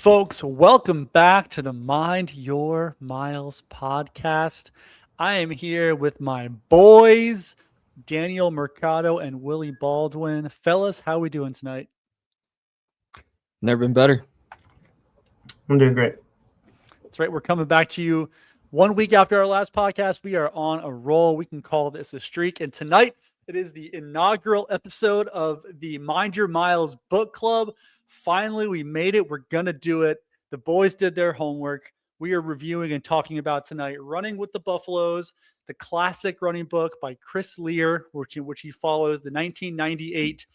folks? Welcome back to the Mind Your Miles podcast. I am here with my boys, Daniel Mercado and Willie Baldwin. Fellas, how are we doing tonight? Never been better. I'm doing great. That's right. We're coming back to you 1 week after our last podcast. We are on a roll. We can call this a streak. And tonight, it is the inaugural episode of the Mind Your Miles book club. Finally, we made it. We're going to do it. The boys did their homework. We are reviewing and talking about tonight Running with the Buffaloes, the classic running book by Chris Lear, which he follows the 1998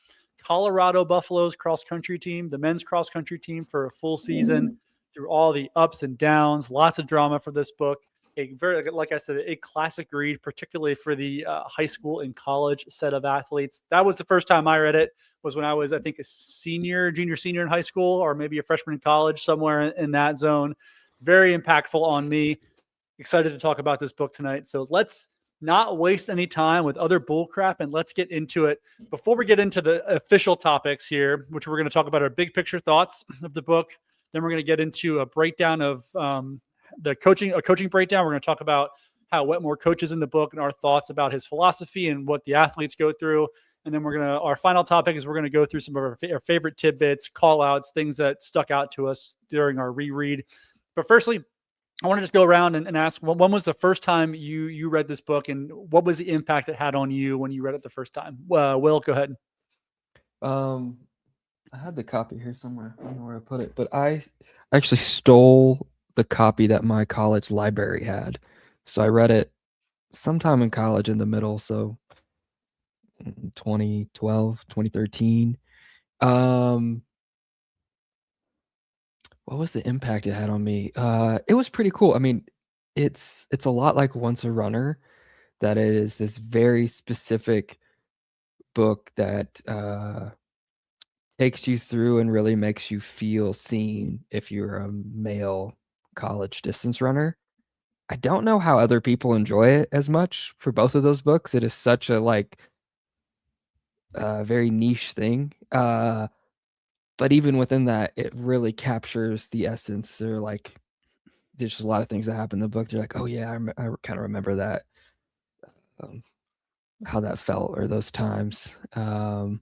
Colorado Buffaloes cross country team, the men's cross country team, for a full season through all the ups and downs. Lots of drama for this book. A very, like I said, a classic read, particularly for the high school and college set of athletes. That was the first time I read it, was when I was, I think, a junior, senior in high school, or maybe a freshman in college, somewhere in that zone. Very impactful on me. Excited to talk about this book tonight. So let's not waste any time with other bullcrap and let's get into it. Before we get into the official topics here, which we're going to talk about our big picture thoughts of the book, then we're going to get into a breakdown of a coaching breakdown. We're going to talk about how Wetmore coaches in the book and our thoughts about his philosophy and what the athletes go through. And then our final topic is we're going to go through some of our favorite tidbits, call outs, things that stuck out to us during our reread. But firstly, I want to just go around and ask, when was the first time you read this book, and what was the impact it had on you when you read it the first time? Will, go ahead. I had the copy here somewhere. I don't know where I put it, but I actually stole the copy that my college library had. So I read it sometime in college in the middle, so 2012, 2013. What was the impact it had on me? It was pretty cool. I mean, it's a lot like Once a Runner, that it is this very specific book that takes you through and really makes you feel seen if you're a male college distance runner. I don't know how other people enjoy it as much for both of those books. It is such a very niche thing. But even within that, it really captures the essence. Or there's just a lot of things that happen in the book. They're like, oh yeah, I kind of remember that, how that felt, or those times. But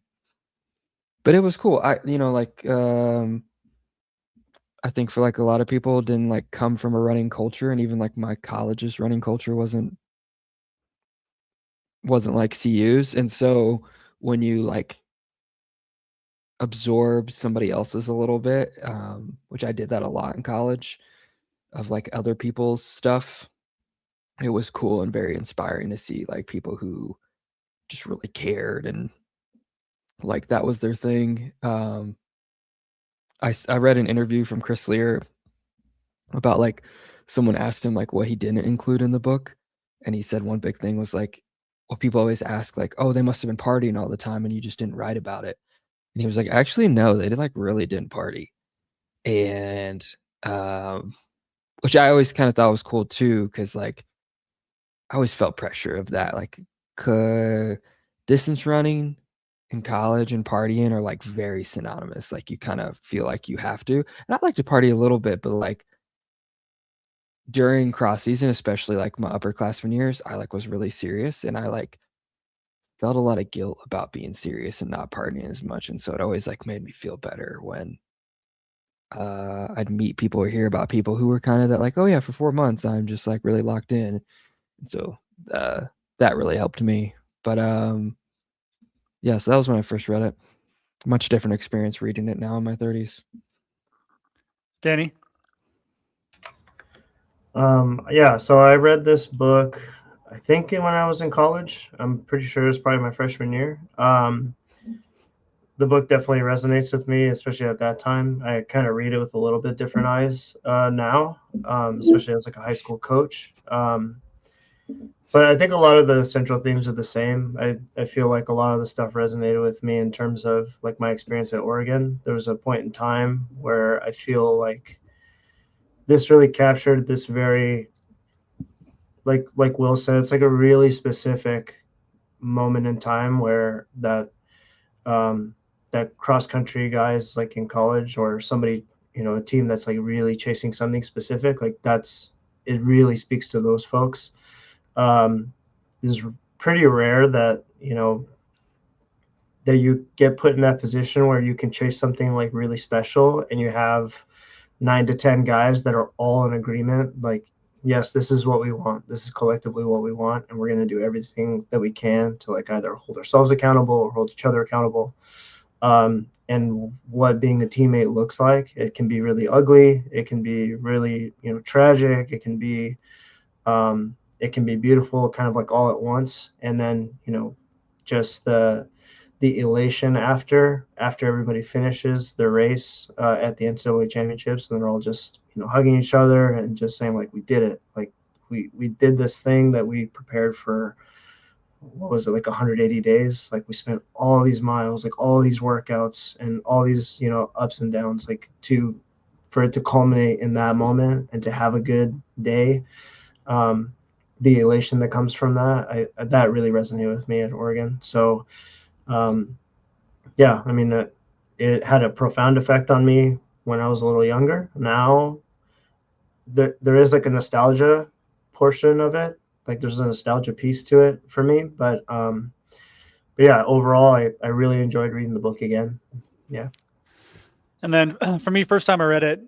it was cool. I think for a lot of people didn't come from a running culture, and even my college's running culture wasn't like CU's. And so when you absorb somebody else's a little bit, which I did that a lot in college, of other people's stuff, it was cool and very inspiring to see people who just really cared and that was their thing. I read an interview from Chris Lear about someone asked him what he didn't include in the book, and he said one big thing was well, people always ask oh, they must have been partying all the time and you just didn't write about it. And he was like, actually no, they did really didn't party. And which I always kind of thought was cool too, because I always felt pressure of that, distance running in college and partying are very synonymous. You kind of feel like you have to. And I like to party a little bit, but during cross season, especially my upperclassmen years, I was really serious, and I felt a lot of guilt about being serious and not partying as much. And so it always made me feel better when I'd meet people or hear about people who were kind of that oh yeah, for 4 months I'm just really locked in. And so that really helped me. But yeah, so that was when I first read it. Much different experience reading it now in my 30s. Danny? Yeah, so I read this book, I think when I was in college. I'm pretty sure it was probably my freshman year. The book definitely resonates with me, especially at that time. I kind of read it with a little bit different eyes now, especially as a high school coach. But I think a lot of the central themes are the same. I feel like a lot of the stuff resonated with me in terms of my experience at Oregon. There was a point in time where I feel like this really captured this very, like Will said, it's a really specific moment in time where that cross country guys in college, or somebody a team that's like really chasing something specific, like it really speaks to those folks. It's pretty rare that, that you get put in that position where you can chase something like really special and you have 9 to 10 guys that are all in agreement, like, yes, this is what we want, this is collectively what we want, and we're going to do everything that we can to like either hold ourselves accountable or hold each other accountable. And what being a teammate looks like, it can be really ugly, it can be really tragic, it can be beautiful, kind of like all at once. And then just the elation after everybody finishes their race at the NCAA championships, and they're all just hugging each other and just saying like, we did it, like we did this thing that we prepared for, what was it, like 180 days, like we spent all these miles, like all these workouts and all these ups and downs, like for it to culminate in that moment and to have a good day. The elation that comes from that really resonated with me at Oregon. So yeah, I mean, it had a profound effect on me when I was a little younger. Now there is like a nostalgia portion of it, like there's a nostalgia piece to it for me, but yeah, overall I really enjoyed reading the book again. Yeah. And then for me, first time I read it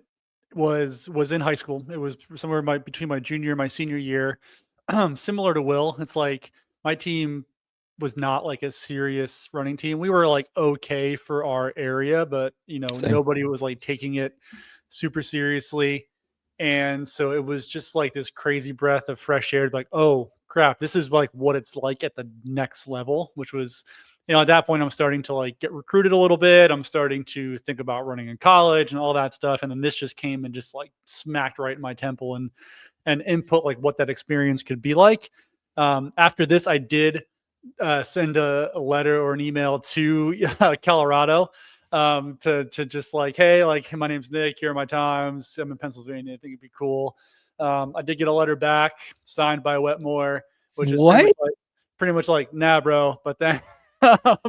was in high school. It was somewhere between my junior and my senior year. Similar to Will, it's like my team was not like a serious running team. We were like okay for our area, but Same. nobody was like taking it super seriously. And so it was just like this crazy breath of fresh air, like, oh crap, this is like what it's like at the next level, which was, at that point I'm starting to like get recruited a little bit. I'm starting to think about running in college and all that stuff. And then this just came and just like smacked right in my temple and input like what that experience could be like. After this, I did send a letter or an email to Colorado to just like, hey, like, my name's Nick, here are my times, I'm in Pennsylvania, I think it'd be cool. I did get a letter back signed by Wetmore, which is pretty much like, nah, bro, but then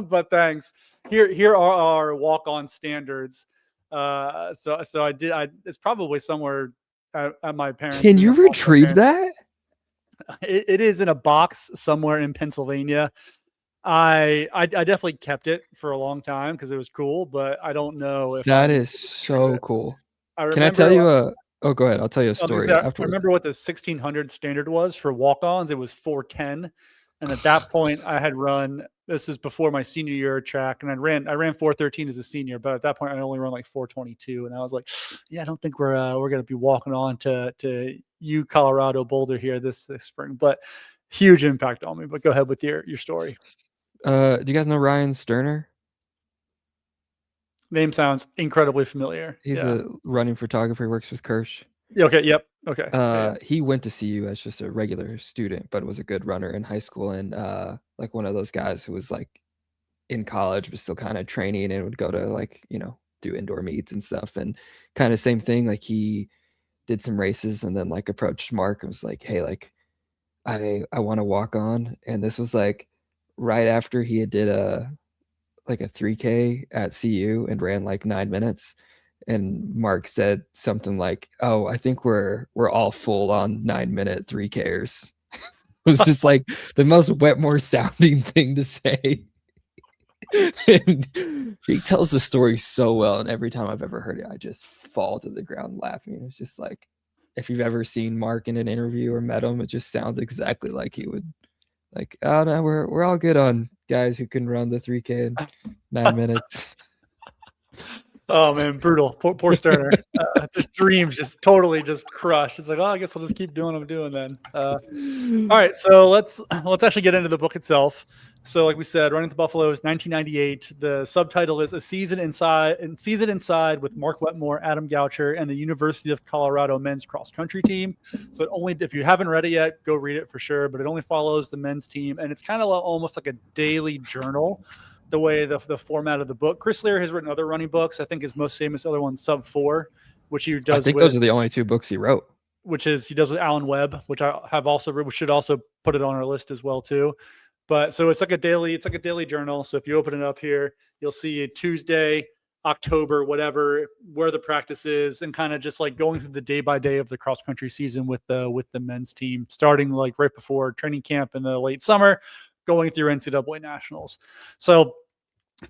but thanks. Here are our walk-on standards. So I did. It's probably somewhere at my parents'. Can you retrieve that? It is in a box somewhere in Pennsylvania. I definitely kept it for a long time because it was cool, but I don't know if that is so cool. Can I tell you oh, go ahead. I'll tell you a story afterwards. I remember what the 1600 standard was for walk-ons. It was 4:10. And at that point I had run, this is before my senior year track, and I ran 4:13 as a senior, but at that point I only run like 4:22. And I was like, yeah, I don't think we're going to be walking on to Colorado Boulder here this spring, but huge impact on me. But go ahead with your story. Do you guys know Ryan Sterner? Name sounds incredibly familiar. He's a running photographer. He works with Kirsch. Okay. Yep. Okay. He went to CU as just a regular student, but was a good runner in high school, and like one of those guys who was like in college but still kind of training and would go to like do indoor meets and stuff, and kind of same thing. Like he did some races and then like approached Mark and was like, hey, like I want to walk on. And this was like right after he had did a 3K at CU and ran like 9 minutes. And Mark said something like, oh, I think we're all full on 9-minute 3Kers. It was just like the most Wetmore sounding thing to say. And he tells the story so well, and every time I've ever heard it, I just fall to the ground laughing. It's just like, if you've ever seen Mark in an interview or met him, it just sounds exactly like he would. Like, oh no, we're all good on guys who can run the 3K in 9 minutes. Oh man, brutal. Poor Sterner. Just dreams just totally just crushed. It's like, oh, I guess I'll just keep doing what I'm doing then. All right, so let's actually get into the book itself. So, like we said, Running to Buffalo is 1998. The subtitle is A Season Inside with Mark Wetmore, Adam Goucher, and the University of Colorado men's cross country team. So, if you haven't read it yet, go read it for sure. But it only follows the men's team, and it's kind of almost like a daily journal. The way the format of the book. Chris Lear has written other running books. I think his most famous other one, Sub 4, which he does. I think those are the only 2 books he wrote. Which is he does with Alan Webb, which I have also. We should also put it on our list as well too. But so it's like a daily journal. So if you open it up here, you'll see Tuesday, October, whatever, where the practice is, and kind of just like going through the day by day of the cross country season with the men's team, starting like right before training camp in the late summer, going through NCAA nationals. So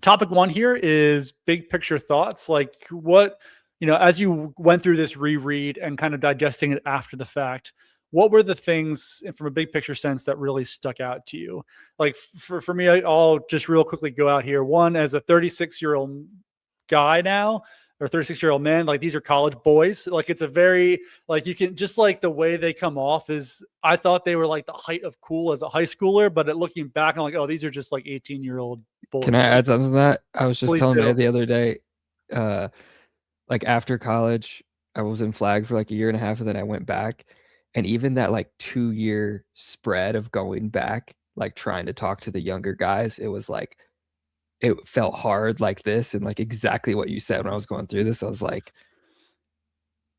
topic one here is big picture thoughts. Like what, as you went through this reread and kind of digesting it after the fact, what were the things from a big picture sense that really stuck out to you? Like for me, I'll just real quickly go out here. One, as a 36-year-old guy now, or 36-year-old man, like these are college boys. Like it's a very, like you can just like the way they come off is, I thought they were like the height of cool as a high schooler, but looking back, I'm like, oh, these are just like 18-year-old boys. Can I add something to that? I was just Please telling do. May the other day, like after college, I was in flag for like a year and a half, and then I went back. And even that like 2-year spread of going back, like trying to talk to the younger guys, it was like, it felt hard like this. And like exactly what you said when I was going through this, I was like,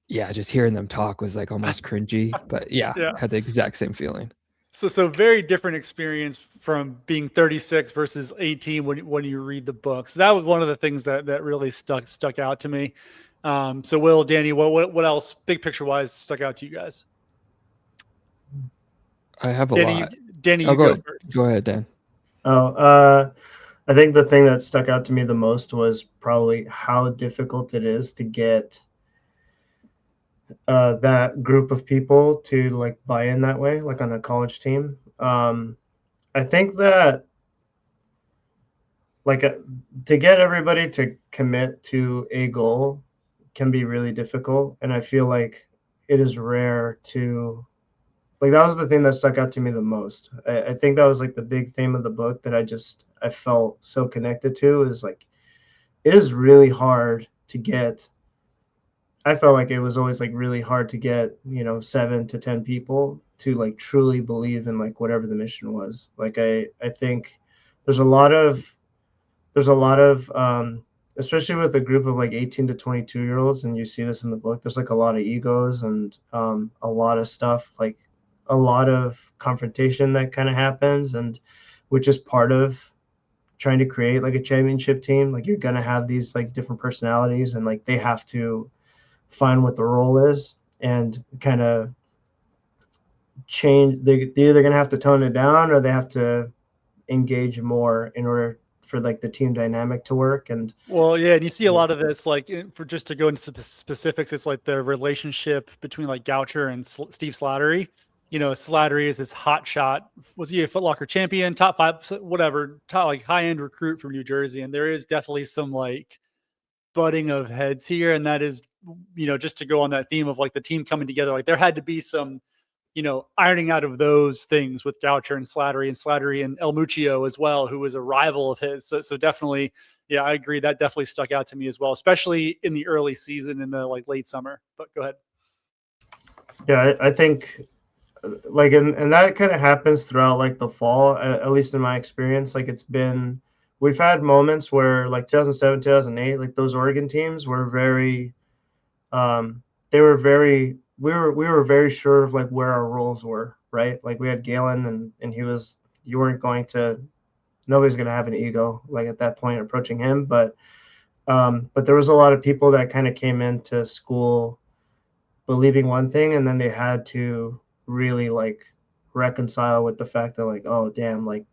yeah, just hearing them talk was like almost cringy. But yeah, Yeah. had the exact same feeling. So very different experience from being 36 versus 18 when you read the book. So that was one of the things that really stuck out to me. So Will, Danny, what else big picture wise stuck out to you guys? I have a Danny, lot. Danny, Oh, you go go ahead. first. Go ahead, Dan. I think the thing that stuck out to me the most was probably how difficult it is to get that group of people to like buy in that way, like on a college team. I think that like to get everybody to commit to a goal can be really difficult, and I feel like it is rare to like that was the thing that stuck out to me the most. I think that was like the big theme of the book that I felt so connected to is like it is really hard to get. I felt like it was always like really hard to get 7 to 10 people to like truly believe in like whatever the mission was. Like I think there's a lot of especially with a group of like 18 to 22-year-olds, and you see this in the book, there's like a lot of egos and a lot of stuff, like a lot of confrontation that kind of happens, and which is part of trying to create like a championship team. Like you're going to have these like different personalities, and like they have to find what the role is and kind of change. They're either going to have to tone it down or they have to engage more in order for like the team dynamic to work. And Well, yeah, and you see a lot of this, like for just to go into specifics, it's like the relationship between like Goucher and Steve Slattery. Slattery is this hot shot. Was he a Foot Locker champion, top 5, whatever, top like high end recruit from New Jersey? And there is definitely some like butting of heads here, and that is, just to go on that theme of like the team coming together. Like there had to be some, ironing out of those things with Goucher and Slattery and El Muccio as well, who was a rival of his. So definitely, yeah, I agree. That definitely stuck out to me as well, especially in the early season in the like late summer. But go ahead. Yeah, I think like, and that kind of happens throughout like the fall, at least in my experience. Like we've had moments where like 2007, 2008, like those Oregon teams were very, we were very sure of like where our roles were, right? Like we had Galen and nobody's going to have an ego like at that point approaching him. But there was a lot of people that kind of came into school believing one thing, and then they had to really like reconcile with the fact that like, oh damn, like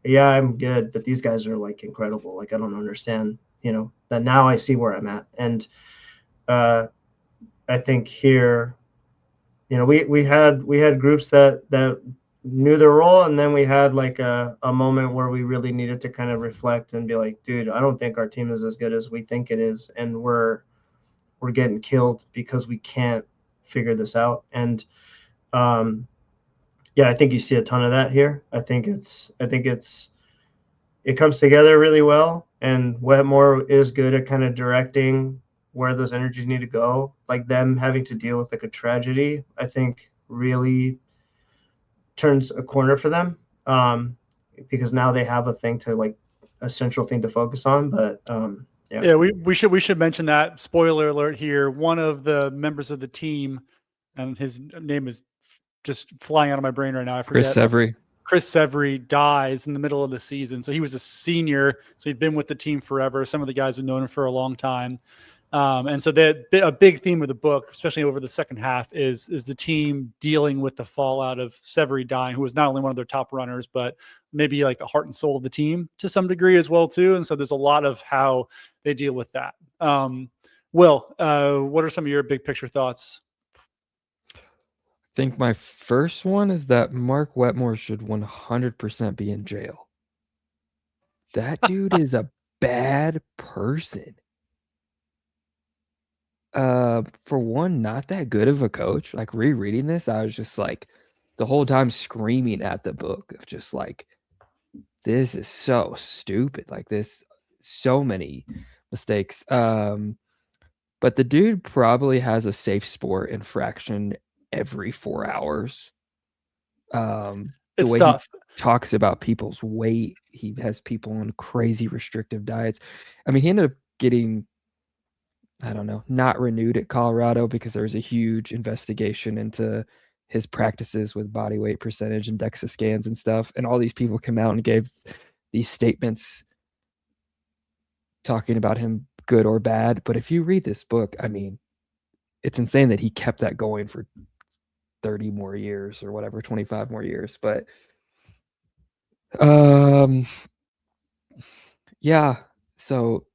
yeah, I'm good, but these guys are like incredible. Like I don't understand, that now I see where I'm at. And I think here, we had groups that knew their role, and then we had like a moment where we really needed to kind of reflect and be like, dude, I don't think our team is as good as we think it is, and we're getting killed because we can't figure this out. And yeah, I think you see a ton of that here. I think it comes together really well, and Wetmore is good at kind of directing where those energies need to go. Like them having to deal with like a tragedy, I think really turns a corner for them, because now they have a central thing to focus on. But yeah, we should mention that, spoiler alert here, one of the members of the team, and his name is just flying out of my brain right now, I forget. Chris Severy. Chris Severy dies in the middle of the season. So he was a senior. So he'd been with the team forever. Some of the guys have known him for a long time. And so a big theme of the book, especially over the second half, is the team dealing with the fallout of Severy dying, who was not only one of their top runners, but maybe like the heart and soul of the team to some degree as well too. And so there's a lot of how they deal with that. Will, what are some of your big picture thoughts? I think my first one is that Mark Wetmore should 100% be in jail. That dude is a bad person. For one, not that good of a coach. Like rereading this, I was just like the whole time screaming at the book of just like, this is so stupid. Like this, so many mistakes. But the dude probably has a safe sport infraction every 4 hours. The It's way tough. he talks about people's weight, he has people on crazy restrictive diets. I mean, he ended up getting, I don't know, not renewed at Colorado because there was a huge investigation into his practices with body weight percentage and DEXA scans and stuff. And all these people came out and gave these statements talking about him good or bad. But if you read this book, I mean, it's insane that he kept that going for 30 more years or whatever, 25 more years. But yeah, so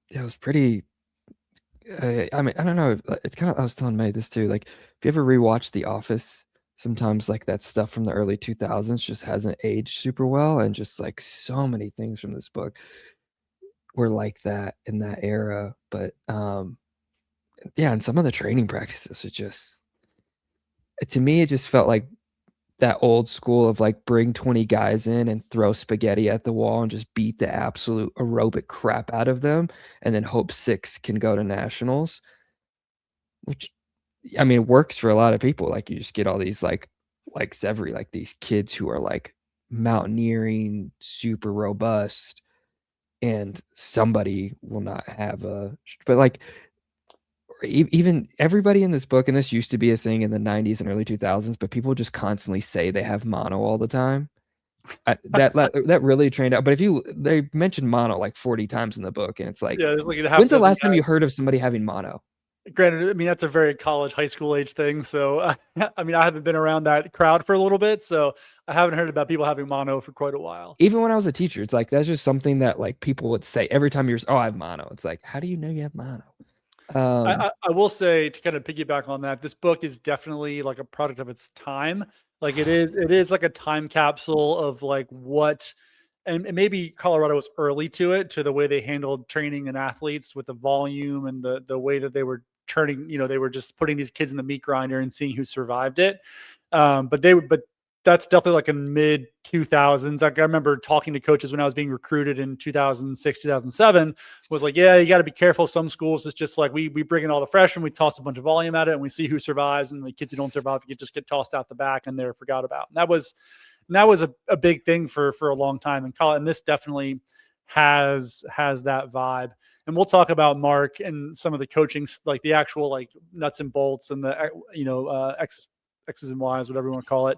it was pretty I mean, I don't know. It's kind of, I was telling May this too. Like, if you ever rewatch The Office, sometimes like that stuff from the early 2000s just hasn't aged super well. And just like so many things from this book were like that in that era. But yeah, and some of the training practices are just, to me, it just felt like that old school of like bring 20 guys in and throw spaghetti at the wall and just beat the absolute aerobic crap out of them and then hope 6 can go to nationals, which I mean works for a lot of people. Like you just get all these like Severy, like these kids who are like mountaineering, super robust, and somebody will not have but like even everybody in this book, and this used to be a thing in the 90s and early 2000s, but people just constantly say they have mono all the time. That really trained out. But they mentioned mono like 40 times in the book, and it's like, Yeah, there's like when's the last time you heard of somebody having mono? Granted, I mean, that's a very college, high school age thing. So, I mean, I haven't been around that crowd for a little bit, so I haven't heard about people having mono for quite a while. Even when I was a teacher, it's like, that's just something that like people would say every time you're, oh, I have mono. It's like, how do you know you have mono? I will say, to kind of piggyback on that, this book is definitely like a product of its time. Like it is like a time capsule of like what, and maybe Colorado was early to the way they handled training and athletes with the volume and the way that they were turning, they were just putting these kids in the meat grinder and seeing who survived it. But that's definitely like in mid 2000s. Like I remember talking to coaches when I was being recruited in 2006, 2007, was like, yeah, you got to be careful. Some schools, it's just like we bring in all the freshmen, we toss a bunch of volume at it, and we see who survives. And the kids who don't survive, you just get tossed out the back and they're forgot about. And that was a big thing for a long time in college. And this definitely has that vibe. And we'll talk about Mark and some of the coaching, like the actual like nuts and bolts and the X's and Y's, whatever you want to call it,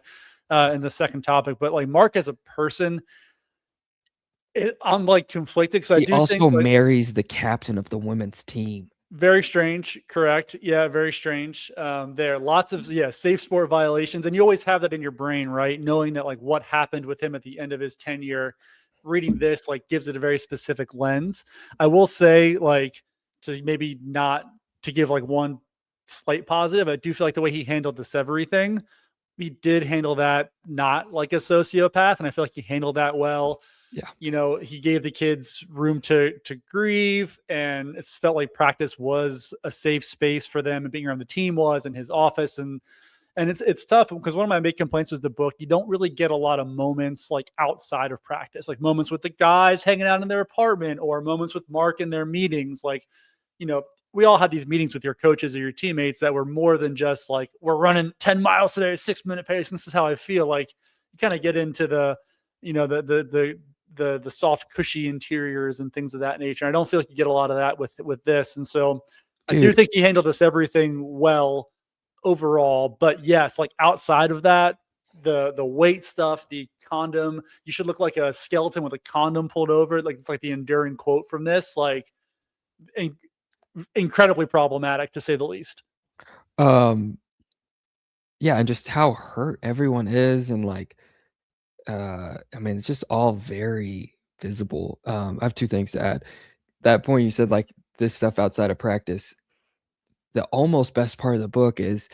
in the second topic. But like Mark as a person, I'm like conflicted because I do also think marries the captain of the women's team. Very strange. Correct. Yeah, very strange. There are lots of safe sport violations, and you always have that in your brain, right? Knowing that like what happened with him at the end of his tenure. Reading this like gives it a very specific lens. I will say, like, to maybe not to give like one slight positive, I do feel like the way he handled the Severy thing, he did handle that not like a sociopath, and I feel like he handled that well. Yeah. He gave the kids room to grieve, and it felt like practice was a safe space for them, and being around the team was, in his office. And it's tough because one of my big complaints was the book. You don't really get a lot of moments like outside of practice, like moments with the guys hanging out in their apartment or moments with Mark in their meetings. Like, we all had these meetings with your coaches or your teammates that were more than just like, we're running 10 miles today, 6-minute pace. And this is how I feel. Like you kind of get into the soft, cushy interiors and things of that nature. I don't feel like you get a lot of that with this. And so I do think he handled this everything well overall, but yes, like outside of that, the weight stuff, the condom. You should look like a skeleton with a condom pulled over it. Like it's like the enduring quote from this. Like in, incredibly problematic to say the least. Um, yeah, and just how hurt everyone is, and like, I mean, it's just all very visible. I have two things to add. That point you said, like this stuff outside of practice. The almost best part of the book is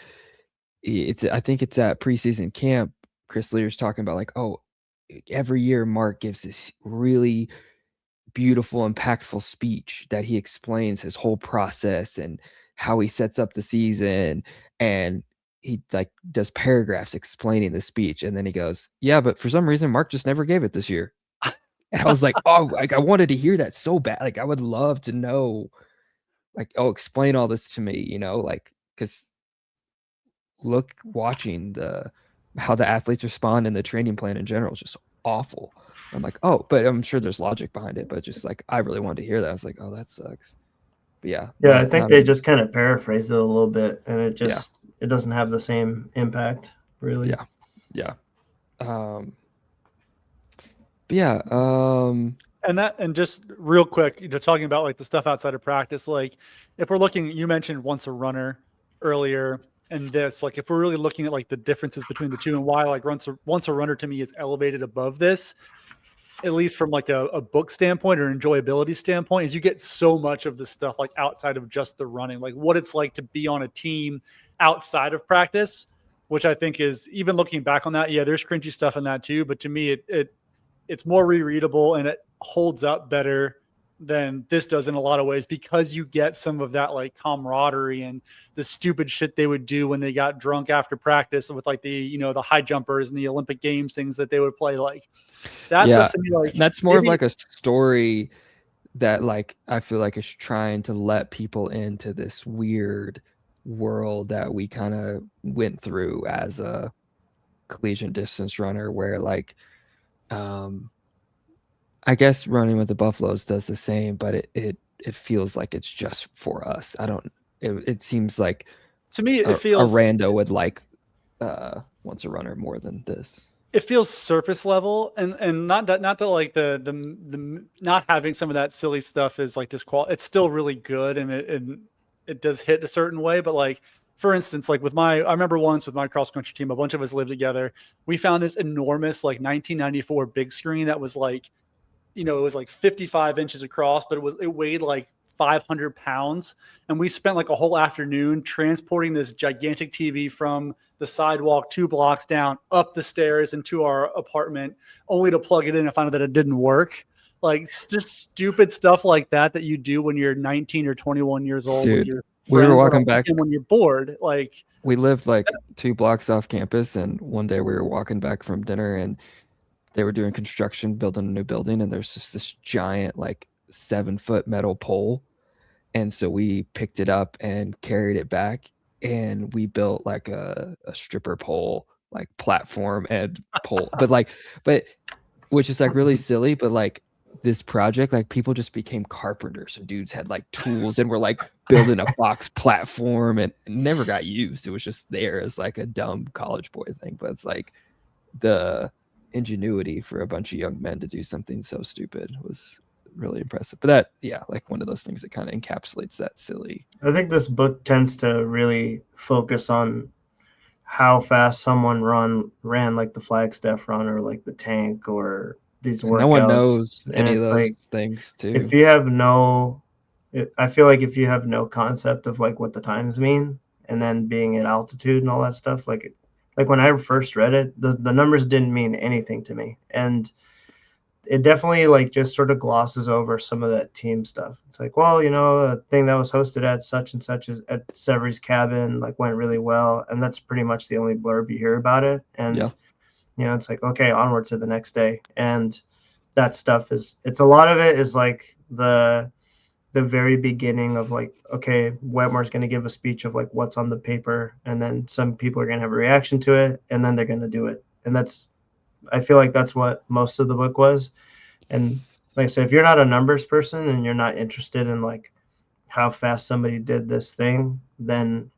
I think it's at preseason camp. Chris Lear's talking about like, oh, every year Mark gives this really beautiful, impactful speech that he explains his whole process and how he sets up the season, and he like does paragraphs explaining the speech, and then he goes, "Yeah, but for some reason Mark just never gave it this year." And I was like, "Oh, like I wanted to hear that so bad. Like I would love to know, like, oh, explain all this to me, like because watching how the athletes respond and the training plan in general is just awful." I'm like, oh, but I'm sure there's logic behind it, but just like I really wanted to hear that. I was like, oh, that sucks. But yeah, Yeah, I think not they just kind of paraphrased it a little bit, and it yeah, just it doesn't have the same impact, really. yeah. But yeah, And just real quick, talking about like the stuff outside of practice, like if we're looking, you mentioned once a runner earlier, and this, like if we're really looking at like the differences between the two and why like once a runner to me is elevated above this, at least from like a book standpoint or enjoyability standpoint, is you get so much of the stuff like outside of just the running, like what it's like to be on a team outside of practice, which I think is, even looking back on that, yeah, there's cringy stuff in that too, but to me it's more rereadable and it holds up better than this does in a lot of ways, because you get some of that like camaraderie and the stupid shit they would do when they got drunk after practice with like the the high jumpers and the Olympic Games things that they would play. Like that yeah, stuff to me, like that's more of maybe like a story that like I feel like is trying to let people into this weird world that we kind of went through as a collegiate distance runner, where like I guess running with the Buffaloes does the same, but it feels like it's just for us. I don't. It seems like to me a, it a feels rando would like once a runner more than this. it feels surface level, and not that like the not having some of that silly stuff is like it's still really good, and it does hit a certain way, but like for instance, like I remember once with my cross country team, a bunch of us lived together, we found this enormous like 1994 big screen that was like, it was like 55 inches across, but it weighed like 500 pounds. And we spent like a whole afternoon transporting this gigantic TV from the sidewalk 2 blocks down, up the stairs into our apartment, only to plug it in and find out that it didn't work. Like just stupid stuff like that you do when you're 19 or 21 years old with Dude, your we were friends on a walking back. weekend when you're bored. Like We lived like 2 blocks off campus, and one day we were walking back from dinner, and they were doing construction, building a new building, and there's just this giant like 7-foot metal pole. And so we picked it up and carried it back, and we built like a stripper pole, like platform and pole. But which is like really silly, but like this project, like people just became carpenters, and dudes had like tools and were like building a box platform, and it never got used. It was just there as like a dumb college boy thing. But it's like the ingenuity for a bunch of young men to do something so stupid was really impressive. But that, yeah, like one of those things that kind of encapsulates that silly. I think this book tends to really focus on how fast someone ran like the Flagstaff run or like the tank or these And no one workouts. knows And any of it's those like things if too. you have no I feel like if you have no concept of like what the times mean, and then being at altitude and all that stuff, like when I first read it, the numbers didn't mean anything to me. And it definitely like just sort of glosses over some of that team stuff. It's like, well, the thing that was hosted at such and such as at Severy's cabin like went really well, and that's pretty much the only blurb you hear about it. And Yeah. it's like, okay, onward to the next day. And that stuff it's a lot of it is like the very beginning of like, okay, Wetmore's going to give a speech of like what's on the paper, and then some people are going to have a reaction to it, and then they're going to do it. And I feel like that's what most of the book was. And like I said, if you're not a numbers person and you're not interested in like how fast somebody did this thing, then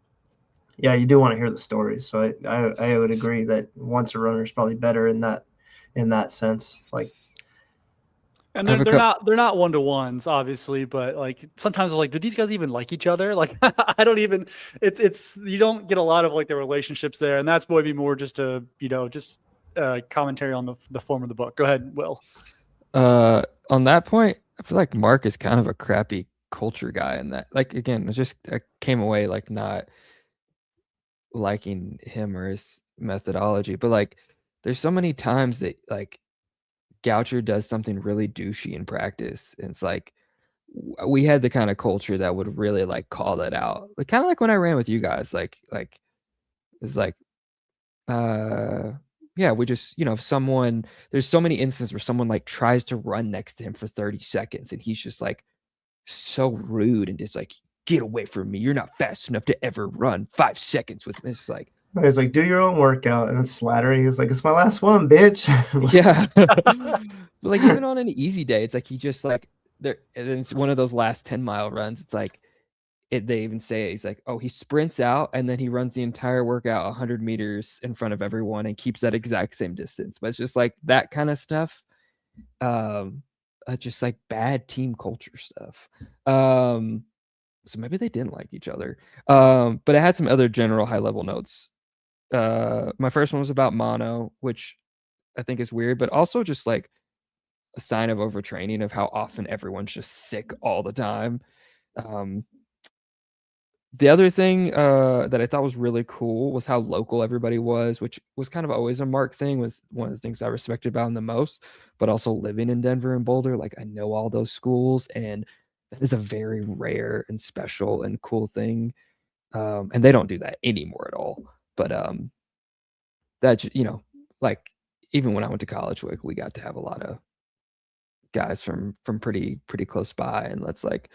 yeah, you do want to hear the stories. So I would agree that once a runner is probably better in that sense. Like, And I have a couple. they're not one to ones, obviously, but like sometimes I'm like, do these guys even like each other? Like I don't even. It's you don't get a lot of like the relationships there, and that's maybe more just a just commentary on the form of the book. Go ahead, Will. On that point, I feel like Mark is kind of a crappy culture guy in that. Like again, I came away like not liking him or his methodology, but like there's so many times that like Goucher does something really douchey in practice, and it's like we had the kind of culture that would really like call that out. Like kind of like when I ran with you guys, like it's like yeah, we just if someone there's so many instances where someone like tries to run next to him for 30 seconds and he's just like so rude and just like get away from me, you're not fast enough to ever run 5 seconds with me. It's like he's like, do your own workout, and it's Slattery. He's like, it's my last one, bitch. yeah. But like even on an easy day, it's like he just like there and then it's one of those last 10-mile runs. It's like they even say it, he's like, oh, he sprints out and then he runs the entire workout 100 meters in front of everyone and keeps that exact same distance. But it's just like that kind of stuff. Just like bad team culture stuff. So maybe they didn't like each other. But I had some other general high level notes. My first one was about mono, which I think is weird, but also just like a sign of overtraining of how often everyone's just sick all the time. The other thing that I thought was really cool was how local everybody was, which was kind of always a Mark thing, was one of the things I respected about him the most, but also living in Denver and Boulder, like I know all those schools, and that is a very rare and special and cool thing. And they don't do that anymore at all. But that, like even when I went to college, like we got to have a lot of guys from pretty close by, and that's like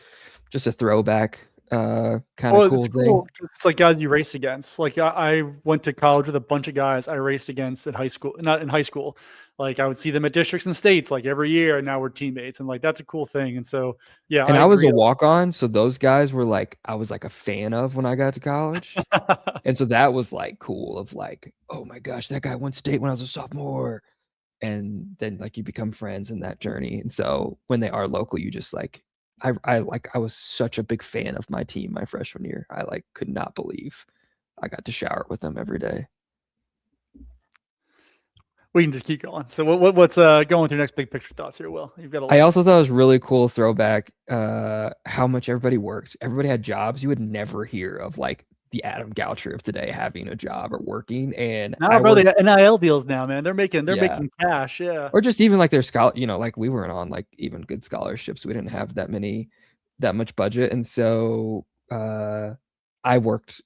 just a throwback kind of cool It's thing. cool. It's like guys you race against. Like I went to college with a bunch of guys I raced against in high school, not in high school. Like I would see them at districts and states like every year, and now we're teammates, and like that's a cool thing. And so yeah, And I I was agree. a walk-on, so those guys were like I was like a fan of when I got to college. And so that was like cool of like, oh my gosh, that guy won state when I was a sophomore. And then like you become friends in that journey. And so when they are local, you just like I was such a big fan of my team my freshman year. I like could not believe I got to shower with them every day. We can just keep going. So what's going with your next big picture thoughts here, Will? You've got a I also thought it was really cool throwback how much everybody worked. Everybody had jobs. You would never hear of like the Adam Goucher of today having a job or working. And now, bro, they got NIL deals now, man. They're making cash, yeah. Or just even like their scholar, like we weren't on like even good scholarships. We didn't have that much budget. And so I worked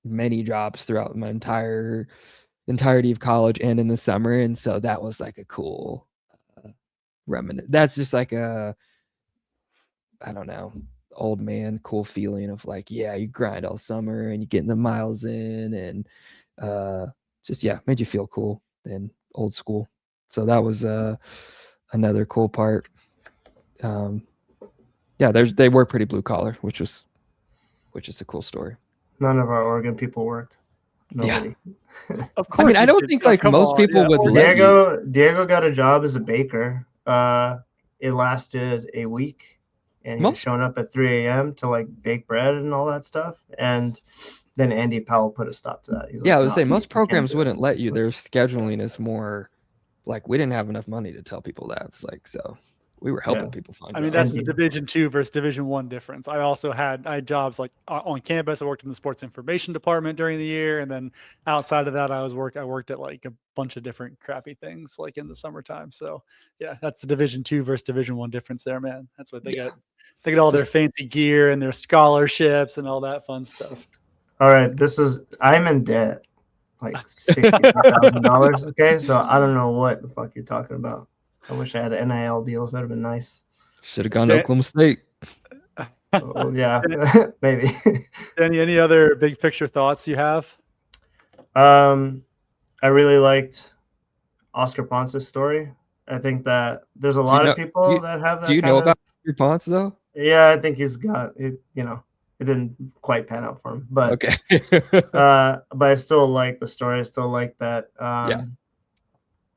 many jobs throughout my entirety of college and in the summer. And so that was like a cool remnant. That's just like I don't know, old man cool feeling of like, yeah, you grind all summer and you getting the miles in and just made you feel cool and old school. So that was another cool part. They were pretty blue collar, which is a cool story. None of our Oregon people worked. Nobody. Yeah. Of course. I don't think like most people would. Diego got a job as a baker. It lasted a week, and he was showing up at 3 a.m. to like bake bread and all that stuff. And then Andy Powell put a stop to that. I would say most programs wouldn't let you. Their scheduling is more like we didn't have enough money to tell people that. It's like so. We were helping people find jobs. I mean, that's the Division II versus Division I difference. I also had jobs like on campus. I worked in the sports information department during the year, and then outside of that, I worked at like a bunch of different crappy things like in the summertime. So yeah, that's the Division II versus Division I difference there, man. That's what they get. They get all their fancy gear and their scholarships and all that fun stuff. All right, I'm in debt, like $60,000. Okay, so I don't know what the fuck you're talking about. I wish I had NIL deals. That would have been nice. Should have gone to Oklahoma State. Oh, yeah, maybe. Any other big picture thoughts you have? I really liked Oscar Ponce's story. I think that there's a lot of people that have that. Do you know about Oscar Ponce though? Yeah, I think he's got it. it didn't quite pan out for him. But Okay. but I still like the story. I still like that. Yeah.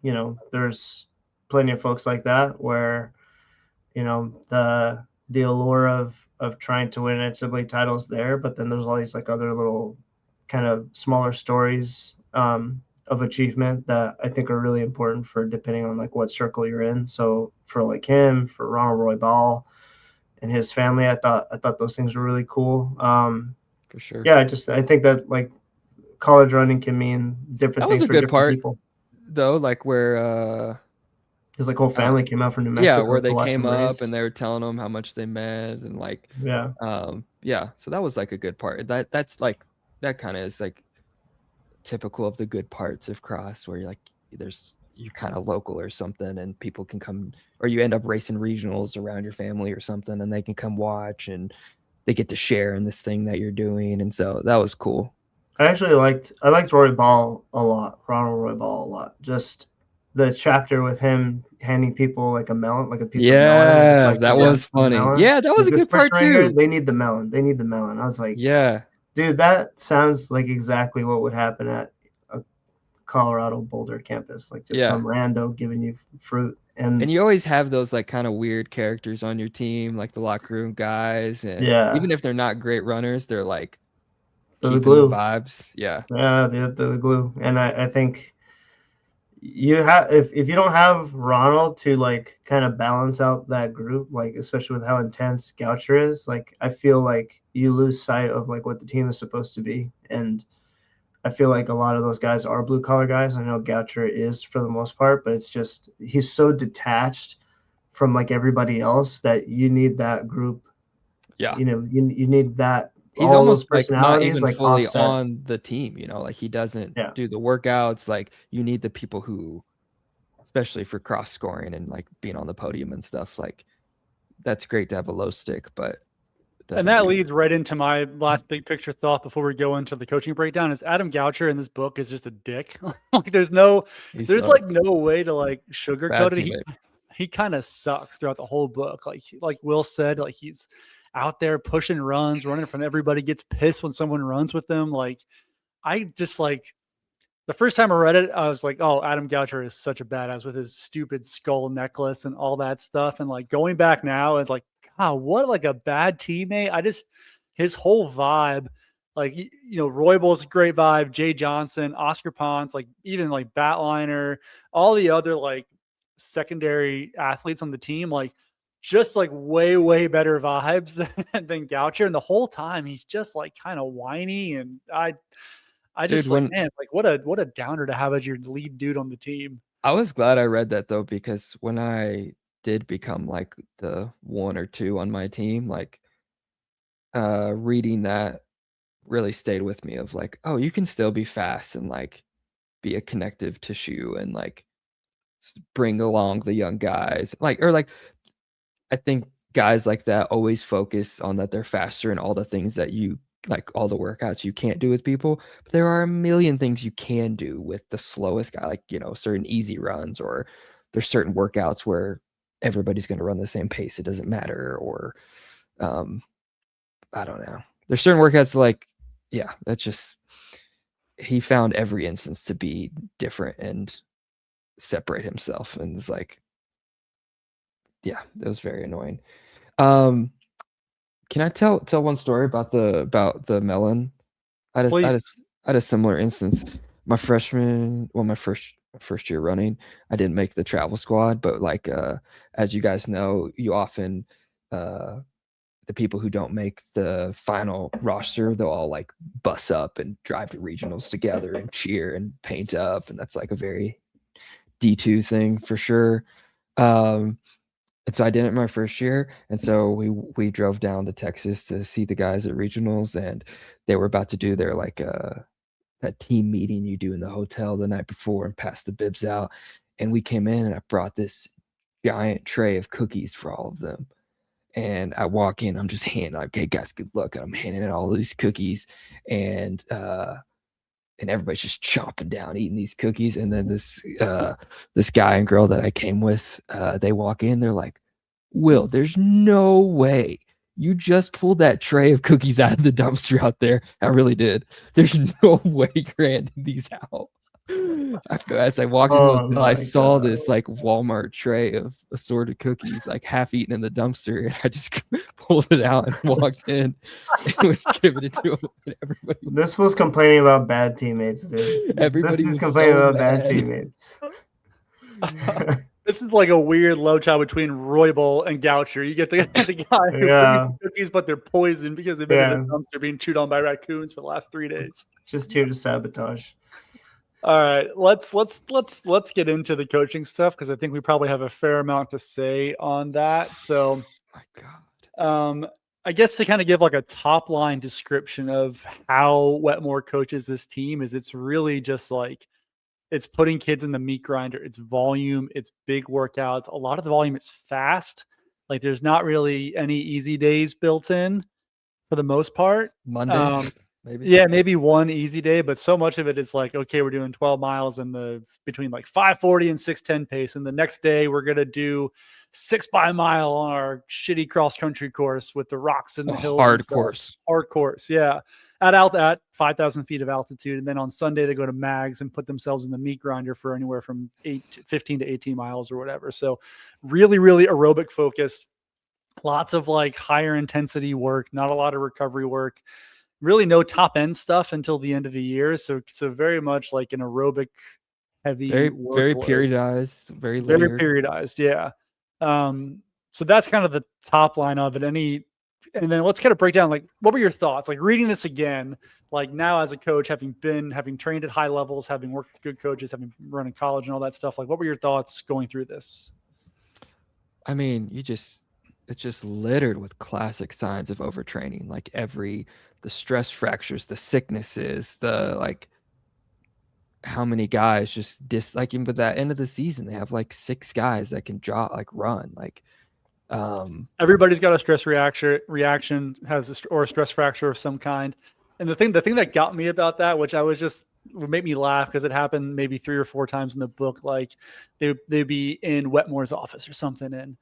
You know, there's plenty of folks like that where, you know, the allure of trying to win NCAA titles there, but then there's all these like other little kind of smaller stories of achievement that I think are really important for depending on like what circle you're in. So for like him, for Ronald Roy Ball and his family, I thought those things were really cool. For sure. Yeah, I think that like college running can mean different That was things a for good different part, people. though, like where His like whole family came out from New yeah, Mexico where to they watch came him up race. and they were telling them how much they meant, and like Yeah. yeah, so that was like a good part. That's like that kind of is like typical of the good parts of cross, where you're kind of local or something, and people can come, or you end up racing regionals around your family or something, and they can come watch and they get to share in this thing that you're doing, and so that was cool. I liked Roy Ball a lot, Ronald Roy Ball a lot. Just the chapter with him handing people like a melon, like a piece of melon, and just Yeah, like that was funny. melon. Yeah, that was Like, a this good part person right here, too. they need the melon. They need the melon. I was like, Yeah. dude, that sounds like exactly what would happen at a Colorado Boulder campus. Like just some Yeah. rando giving you fruit. And you always have those like kind of weird characters on your team, like the locker room guys, and yeah, even if they're not great runners, they're like they're the keeping the glue. vibes. Yeah. Yeah, they're the glue. And I think you have if you don't have Ronald to like kind of balance out that group, like especially with how intense Goucher is, like I feel like you lose sight of like what the team is supposed to be. And I feel like a lot of those guys are blue collar guys. I know Goucher is for the most part, but it's just he's so detached from like everybody else that you need that group. Yeah. You know, you need that He's all those almost like not personalities even like fully offset. on the team, like he doesn't Yeah. do the workouts. Like you need the people who, especially for cross scoring and like being on the podium and stuff, like that's great to have a low stick, but and that leads right into my last big picture thought before we go into the coaching breakdown is Adam Goucher in this book is just a dick. Like there's like no way to like sugarcoat it. He kind of sucks throughout the whole book. Like Will said, like he's out there pushing runs, running from everybody, gets pissed when someone runs with them. Like I just like the first time I read it, I was like, oh, Adam Goucher is such a badass with his stupid skull necklace and all that stuff. And like going back now, it's like, God, what like a bad teammate. His whole vibe, like, Royball's a great vibe, Jay Johnson, Oscar Ponce, like even like Batliner, all the other like secondary athletes on the team, like just like way, way better vibes than Goucher. And the whole time he's just like kind of whiny. And I just man, like what a downer to have as your lead dude on the team. I was glad I read that though, because when I did become like the 1 or 2 on my team, like reading that really stayed with me of like, oh, you can still be fast and like be a connective tissue and like bring along the young guys. I think guys like that always focus on that they're faster and all the things that you like, all the workouts you can't do with people, but there are a million things you can do with the slowest guy, like, certain easy runs, or there's certain workouts where everybody's going to run the same pace. It doesn't matter. Or, I don't know. There's certain workouts like, yeah, that's just, he found every instance to be different and separate himself. And it's like, yeah, that was very annoying. Can I tell one story about the melon? I had a similar instance. My first year running, I didn't make the travel squad, but like as you guys know, you often the people who don't make the final roster, they'll all like bus up and drive to regionals together and cheer and paint up, and that's like a very D2 thing for sure. And so I did it my first year, and so we drove down to Texas to see the guys at regionals, and they were about to do their like that team meeting you do in the hotel the night before and pass the bibs out. And we came in, and I brought this giant tray of cookies for all of them. And I walk in, I'm just handing, like, hey guys, good luck. And I'm handing out all these cookies, and everybody's just chomping down, eating these cookies. And then this guy and girl that I came with, they walk in, they're like, Will, there's no way you just pulled that tray of cookies out of the dumpster out there. I really did. There's no way you're handing these out. As I walked in the Oh hotel, I my saw God. this like Walmart tray of assorted cookies, like half eaten in the dumpster, and I just pulled it out and walked in and was giving it to him. And everybody This was complaining about bad teammates, dude. Everybody This is was complaining so about bad mad. teammates. This is like a weird low child between Roybal and Goucher. You get the guy who Yeah. brings cookies, but they're poisoned because they've been in Yeah. the dumpster being chewed on by raccoons for the last 3 days. Just here to sabotage. All right, let's get into the coaching stuff because I think we probably have a fair amount to say on that. So, My God. I guess to kind of give like a top line description of how Wetmore coaches this team is it's really just like it's putting kids in the meat grinder. It's volume, it's big workouts. A lot of the volume is fast. Like there's not really any easy days built in for the most part. Monday, maybe. Yeah, maybe one easy day, but so much of it is like, okay, we're doing 12 miles in the between like 5:40 and 6:10 pace. And the next day we're gonna do 6 by mile on our shitty cross country course with the rocks and the hills. Hard course. Hard course, yeah. At 5,000 feet of altitude. And then on Sunday they go to Mags and put themselves in the meat grinder for anywhere from 15 to 18 miles or whatever. So really, really aerobic focused. Lots of like higher intensity work, not a lot of recovery work. Really no top end stuff until the end of the year. So very much like an aerobic heavy, Very workload. periodized, very periodized. Yeah. So that's kind of the top line of it. And then let's kind of break down, like, what were your thoughts? Like reading this again, like now as a coach, having trained at high levels, having worked with good coaches, having run in college and all that stuff. Like, what were your thoughts going through this? I mean, it's just littered with classic signs of overtraining. Like the stress fractures, the sicknesses, the like how many guys just disliking, but at the end of the season, they have like 6 guys that can run. Like everybody's got a stress reaction or a stress fracture of some kind. And the thing that got me about that, which would make me laugh because it happened maybe 3 or 4 times in the book. Like they'd be in Wetmore's office or something, and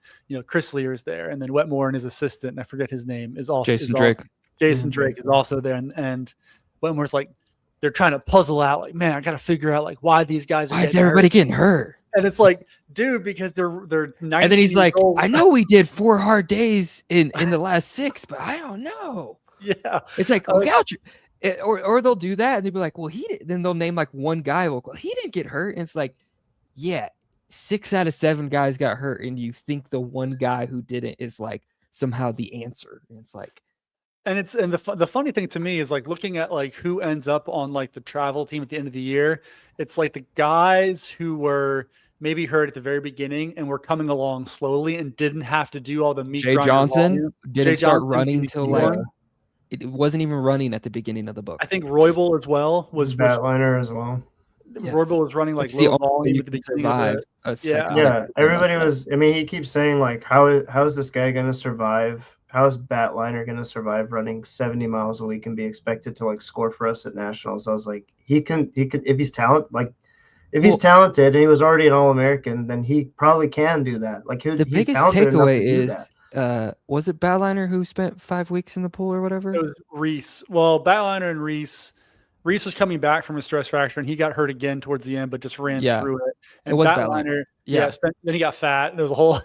Chris Lear is there, and then Wetmore and his assistant, and I forget his name, is also Jason Drake. Jason Drake is also there, and Wetmore's like they're trying to puzzle out, like, man, I got to figure out like why these guys are. Why is everybody getting hurt? And it's like, dude, because they're 19. And then he's like, I know we did 4 hard days in the last 6, but I don't know. Yeah, it's like, Goucher. Or they'll do that and they'll be like, well, then they'll name like one guy. Well, he didn't get hurt. And it's like, yeah, 6 out of 7 guys got hurt, and you think the one guy who didn't is like somehow the answer. And it's like, and the funny thing to me is like looking at like who ends up on like the travel team at the end of the year. It's like the guys who were maybe hurt at the very beginning and were coming along slowly and didn't have to do all the meat. Jay Johnson didn't start running until like it wasn't even running at the beginning of the book. I think Roybal as well was Batliner as well. Yes. Roybal was running like low volume at the beginning of it. Yeah, everybody was. I mean, he keeps saying like, how is this guy going to survive? How is Batliner going to survive running 70 miles a week and be expected to like score for us at nationals? I was like, he could if he's he's talented and he was already an All-American, then he probably can do that. Like the biggest takeaway is, was it Batliner who spent 5 weeks in the pool or whatever? It was Reese. Well, Batliner and Reese was coming back from a stress fracture and he got hurt again towards the end, but just ran through it. And it was Batliner. Then he got fat. There was a whole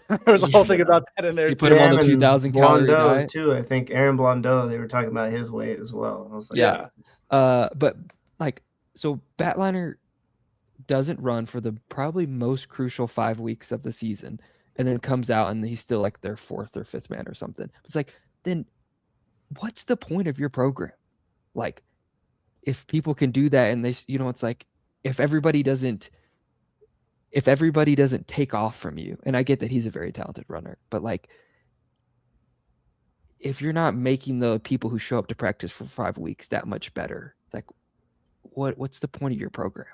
thing about that in there. You put him on the 2,000 calorie diet too. I think Aaron Blondeau, they were talking about his weight as well. I was like, but like, so Batliner doesn't run for the probably most crucial 5 weeks of the season, and then comes out and he's still like their 4th or 5th man or something. It's like, then what's the point of your program? Like, if people can do that and they, it's like, if everybody doesn't take off from you, and I get that he's a very talented runner, but like, if you're not making the people who show up to practice for 5 weeks that much better, like what's the point of your program?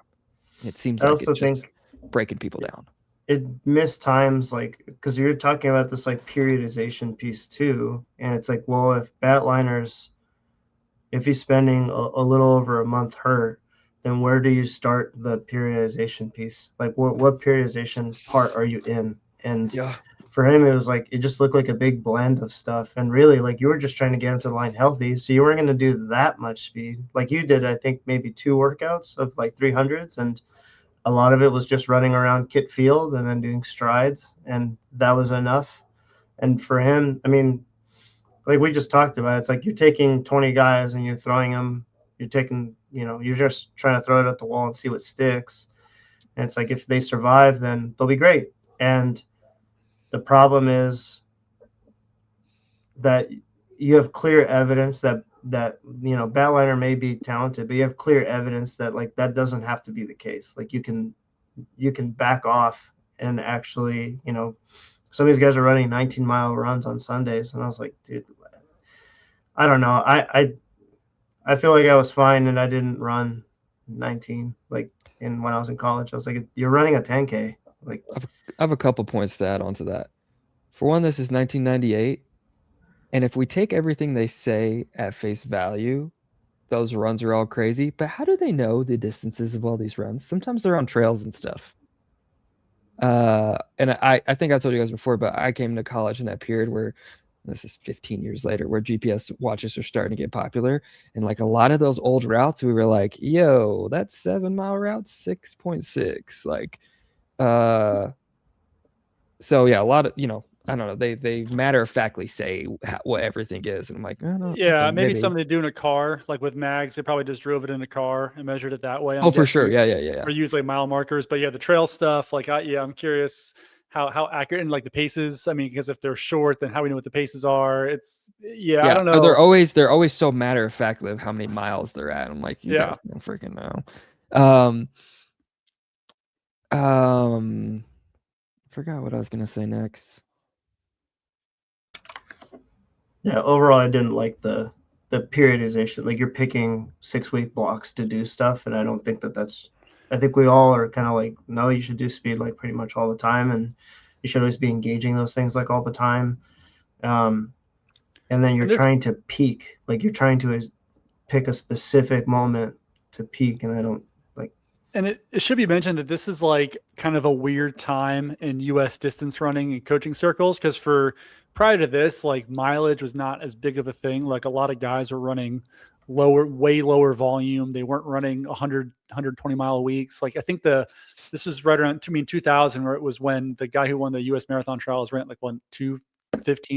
It seems like it's just breaking people down. It missed times, like, because you're talking about this like periodization piece too, and it's like, well, if he's spending a little over a month hurt, then where do you start the periodization piece? Like, what periodization part are you in? And for him, it was like it just looked like a big blend of stuff. And really, like, you were just trying to get him to the line healthy, so you weren't going to do that much speed. Like you did, I think maybe 2 workouts of like 300s, and a lot of it was just running around Kit Field and then doing strides, and that was enough. And for him, I mean, like we just talked about, it's like you're taking 20 guys and you're throwing them. You're taking, you're just trying to throw it at the wall and see what sticks. And it's like if they survive, then they'll be great. And the problem is that you have clear evidence that Batliner may be talented, but you have clear evidence that like that doesn't have to be the case. Like you can back off and actually, some of these guys are running 19-mile runs on Sundays, and I was like, dude, I don't know. I feel like I was fine, and I didn't run 19 like when I was in college. I was like, you're running a 10K. Like I have a couple points to add on to that. For one, this is 1998. And if we take everything they say at face value, those runs are all crazy. But how do they know the distances of all these runs? Sometimes they're on trails and stuff. And I think I told you guys before, but I came to college in that period where this is 15 years later, where GPS watches are starting to get popular. And like a lot of those old routes, we were like, yo, that 7-mile route, 6.6. Like, so yeah, a lot of, I don't know. They matter of factly say what everything is, and I'm like, I don't know. Yeah, Okay, maybe something they do in a car, like with mags. They probably just drove it in a car and measured it that way. I'm Oh, for sure. guessing, Yeah. or use like mile markers. But yeah, the trail stuff, like I'm curious how accurate, and like the paces. I mean, because if they're short, then how we know what the paces are? It's I don't know. They're always so matter of factly of how many miles they're at. I'm like, you guys don't freaking know. Forgot what I was gonna say next. Yeah, overall, I didn't like the periodization. Like you're picking 6-week blocks to do stuff, and I don't think that's. I think we all are kind of like, no, you should do speed like pretty much all the time, and you should always be engaging those things like all the time. And then you're trying to peak, like you're trying to pick a specific moment to peak, and I don't like. And it should be mentioned that this is like kind of a weird time in U.S. distance running and coaching circles, because prior to this, like mileage was not as big of a thing. Like a lot of guys were running way lower volume. They weren't running 120-mile weeks. Like I think this was right around 2000, where it was when the guy who won the U.S. marathon trials ran like 2:15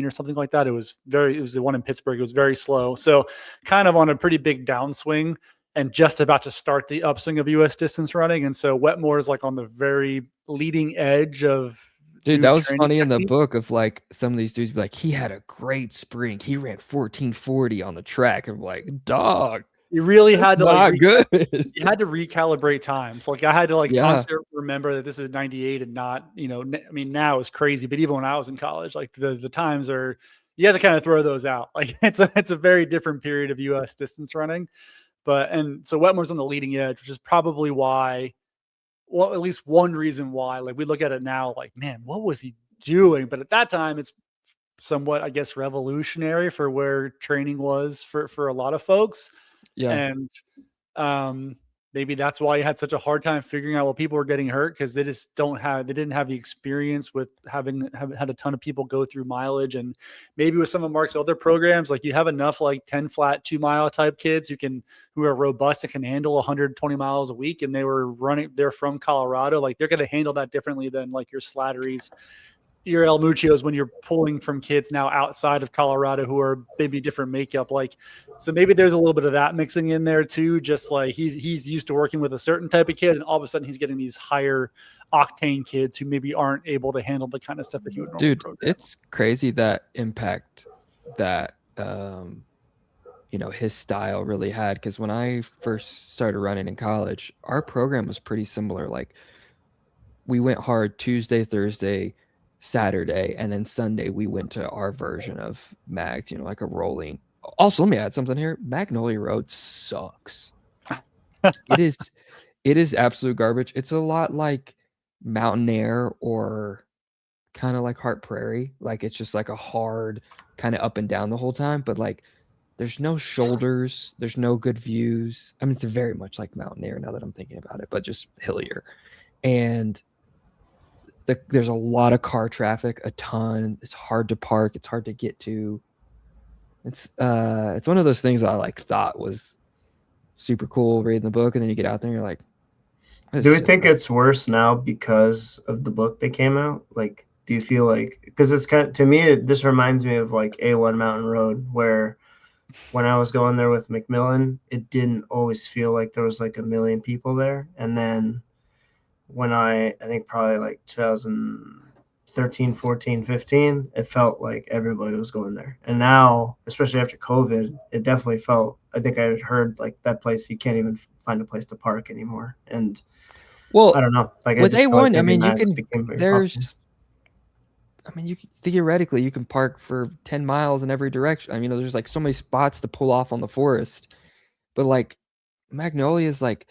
or something like that. It was the one in Pittsburgh. It was very slow. So kind of on a pretty big downswing, and just about to start the upswing of U.S. distance running. And so Wetmore is like on the very leading edge of. Dude, that was funny in the book of like some of these dudes be like, he had a great spring. He ran 14:40 on the track. I'm like, dog. You really had to not good. You had to recalibrate times. Like I had to constantly remember that this is 98 and not, I mean, now it's crazy, but even when I was in college, like the times are, you have to kind of throw those out. Like it's a very different period of U.S. distance running. And so Wetmore's on the leading edge, which is probably why, well, at least one reason why, like we look at it now, like, man, what was he doing? But at that time, it's somewhat, I guess, revolutionary for where training was for a lot of folks. Yeah. And maybe that's why he had such a hard time figuring out what people were getting hurt, because they just didn't have the experience with having had a ton of people go through mileage. And maybe with some of Mark's other programs, like you have enough like 10 flat 2-mile type kids who are robust and can handle 120 miles a week, and they're from Colorado. Like they're going to handle that differently than like your Slattery's, your El Muchos, when you're pulling from kids now outside of Colorado who are maybe different makeup. Like, so maybe there's a little bit of that mixing in there too. Just like he's used to working with a certain type of kid, and all of a sudden he's getting these higher octane kids who maybe aren't able to handle the kind of stuff that he would normally program. It's crazy that impact that his style really had, because when I first started running in college, our program was pretty similar. Like we went hard Tuesday, Thursday, Saturday, and then Sunday we went to our version of mags, like a rolling. Also, let me add something here. Magnolia Road sucks. It is absolute garbage. It's a lot like Mountain Air or kind of like Hart Prairie. Like it's just like a hard kind of up and down the whole time, but like there's no shoulders, there's no good views. I mean, it's very much like Mountain Air now that I'm thinking about it, but just hillier. And there's a lot of car traffic, a ton. It's hard to park. It's hard to get to. It's one of those things I like thought was super cool reading the book, and then you get out there and you're like, Do we think it's worse now because of the book that came out? Like, do you feel like, because it's kind of, to me, this reminds me of like A1 Mountain Road, where when I was going there with Macmillan, it didn't always feel like there was like a million people there. And then when I think probably like 2013, 14, 15, it felt like everybody was going there. And now, especially after COVID, it definitely felt, I think I had heard like that place, you can't even find a place to park anymore. And well, I don't know. Like I with just feel like A1, I mean, you Max can, became very popular. you can, theoretically, you can park for 10 miles in every direction. I mean, there's like so many spots to pull off on the forest, but like Magnolia is like,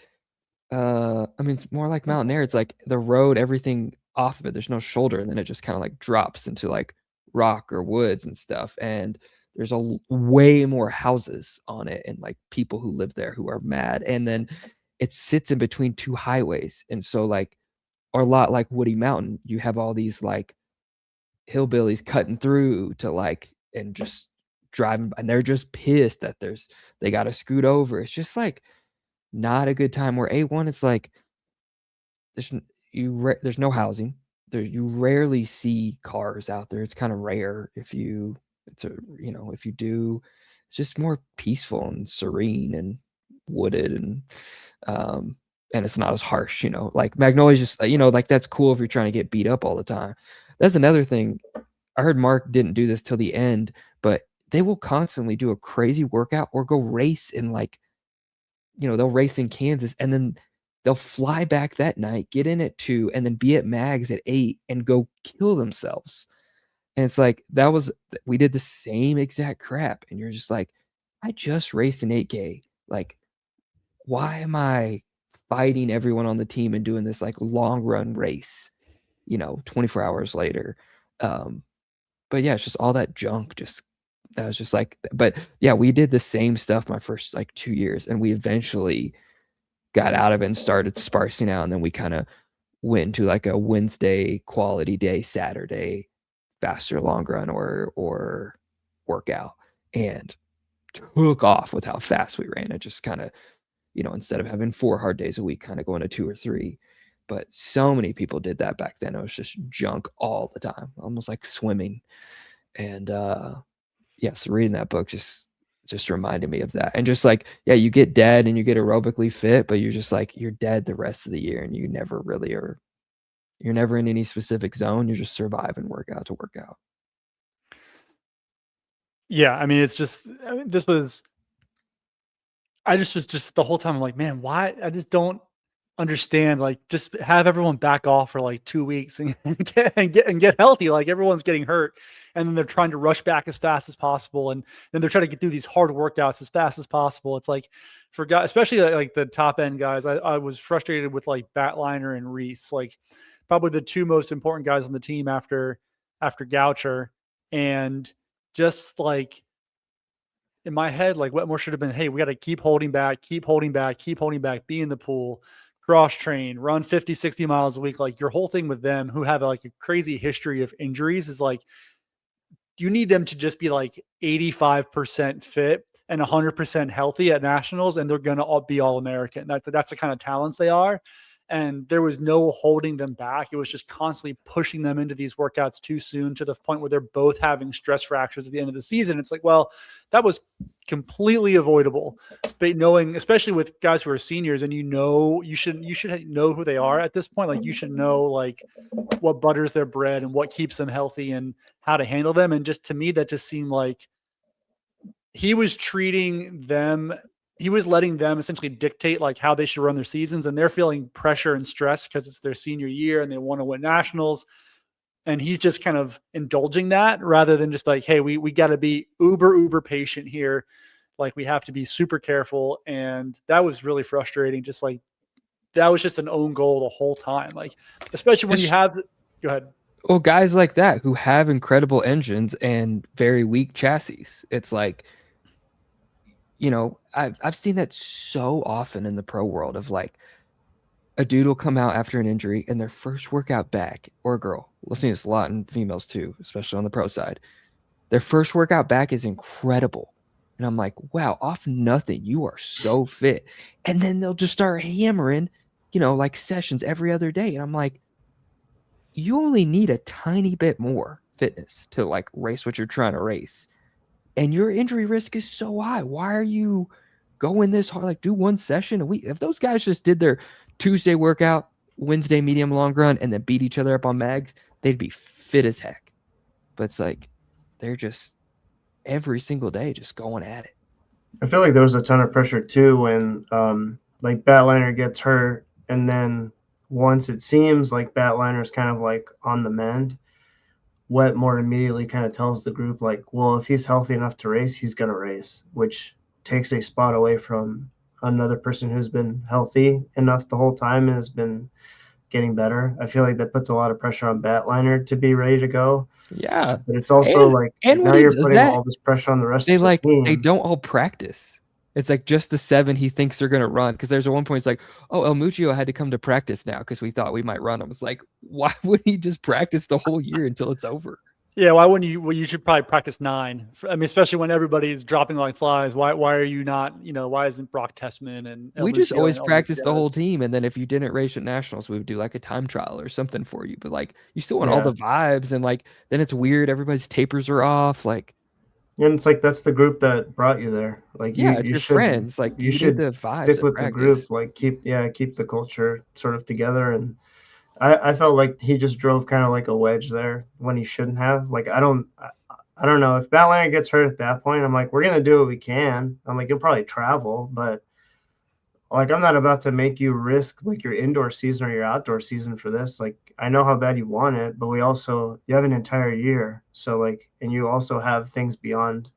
I mean, it's more like Mountain Air. It's like the road, everything off of it. There's no shoulder, and then it just kind of like drops into like rock or woods and stuff. And there's way more houses on it, and like people who live there who are mad. And then it sits in between two highways, and so like, or a lot like Woody Mountain, you have all these like hillbillies cutting through to like and just driving, and they're just pissed that they got to scoot over. It's just like not a good time. Where A1, it's like there's there's no housing. You rarely see cars out there. It's kind of rare if you if you do, it's just more peaceful and serene and wooded, and it's not as harsh, like Magnolia's just, like that's cool if you're trying to get beat up all the time. That's another thing. I heard Mark didn't do this till the end, but they will constantly do a crazy workout or go race in like, they'll race in Kansas, and then they'll fly back that night, get in at 2, and then be at Mags at 8 and go kill themselves. And it's like, we did the same exact crap. And you're just like, I just raced an 8K. Like, why am I fighting everyone on the team and doing this like long run race, 24 hours later? But yeah, it's just all that junk. I was just like, but yeah, we did the same stuff my first like 2 years, and we eventually got out of it and started sparsing out. And then we kind of went into like a Wednesday quality day, Saturday faster long run or workout, and took off with how fast we ran. It just kind of, instead of having 4 hard days a week, kind of going to 2 or 3. But so many people did that back then. It was just junk all the time, almost like swimming. And yes, reading that book just reminded me of that. And just like, yeah, you get dead and you get aerobically fit, but you're just like, you're dead the rest of the year, and you never really are. You're never in any specific zone. You just survive and work out to work out. Yeah, I mean, it's just, I just was just the whole time I'm like, man, why? I just don't understand. Like, just have everyone back off for like 2 weeks and get healthy. Like everyone's getting hurt, and then they're trying to rush back as fast as possible, and then they're trying to get through these hard workouts as fast as possible. It's like for guys, especially like the top end guys, I was frustrated with like Batliner and Reese, like probably the 2 most important guys on the team after Goucher, and just like in my head, like Wetmore should have been, hey, we got to keep holding back, keep holding back, keep holding back, be in the pool, cross train, run 50, 60 miles a week. Like your whole thing with them who have like a crazy history of injuries is like, you need them to just be like 85% fit and 100% healthy at nationals, and they're going to all be all American. That's the kind of talents they are. And there was no holding them back. It was just constantly pushing them into these workouts too soon, to the point where they're both having stress fractures at the end of the season. It's like, well, that was completely avoidable. But knowing, especially with guys who are seniors, and you should know who they are at this point. Like you should know like what butters their bread and what keeps them healthy and how to handle them. And just to me, that just seemed like he was treating them, he was letting them essentially dictate like how they should run their seasons, and they're feeling pressure and stress because it's their senior year and they want to win nationals. And he's just kind of indulging that rather than just like, hey, we got to be uber patient here. Like we have to be super careful. And that was really frustrating. Just like, that was just an own goal the whole time. Like, especially when you have, go ahead. Well, guys like that who have incredible engines and very weak chassis. It's like, I've seen that so often in the pro world of like a dude will come out after an injury and their first workout back, or a girl, we'll see this a lot in females too, especially on the pro side. Their first workout back is incredible. And I'm like, wow, off nothing. You are so fit. And then they'll just start hammering, like sessions every other day. And I'm like, you only need a tiny bit more fitness to like race what you're trying to race. And your injury risk is so high. Why are you going this hard? Like, do one session a week. If those guys just did their Tuesday workout, Wednesday medium long run, and then beat each other up on mags, they'd be fit as heck. But it's like they're just every single day just going at it. I feel like there was a ton of pressure too when like Batliner gets hurt, and then once it seems like Batliner's kind of like on the mend, Wetmore immediately kind of tells the group like, well, if he's healthy enough to race, he's gonna race, which takes a spot away from another person who's been healthy enough the whole time and has been getting better. I feel like that puts a lot of pressure on Batliner to be ready to go. Yeah. But it's also and now when he you're does putting that, all this pressure on the rest they of the team. they don't all practice. It's like just the 7 he thinks they're gonna run. Because there's a one point it's like, oh, El Muccio had to come to practice now because we thought we might run him. It's like, why wouldn't he just practice the whole year until it's over? Yeah, why wouldn't you? Well, you should probably practice 9. I mean, especially when everybody's dropping like flies. Why are you not? Why isn't Brock Tessman and El We just Muccio always and all practice these the whole guys? team, and then if you didn't race at nationals, we would do like a time trial or something for you. But like, you still want all Yeah. the vibes, and like, then it's weird. Everybody's tapers are off. Like, And it's like that's the group that brought you there. Like yeah, it's you your should friends. Like, you you need should the vibes stick at with the group. practice. Like keep the culture sort of together. And I felt like he just drove kind of like a wedge there when he shouldn't have. Like I don't know if Batliner gets hurt at that point. I'm like, we're gonna do what we can. I'm like, you'll probably travel, but like I'm not about to make you risk like your indoor season or your outdoor season for this. Like I know how bad you want it, but you have an entire year. So like, and you also have things beyond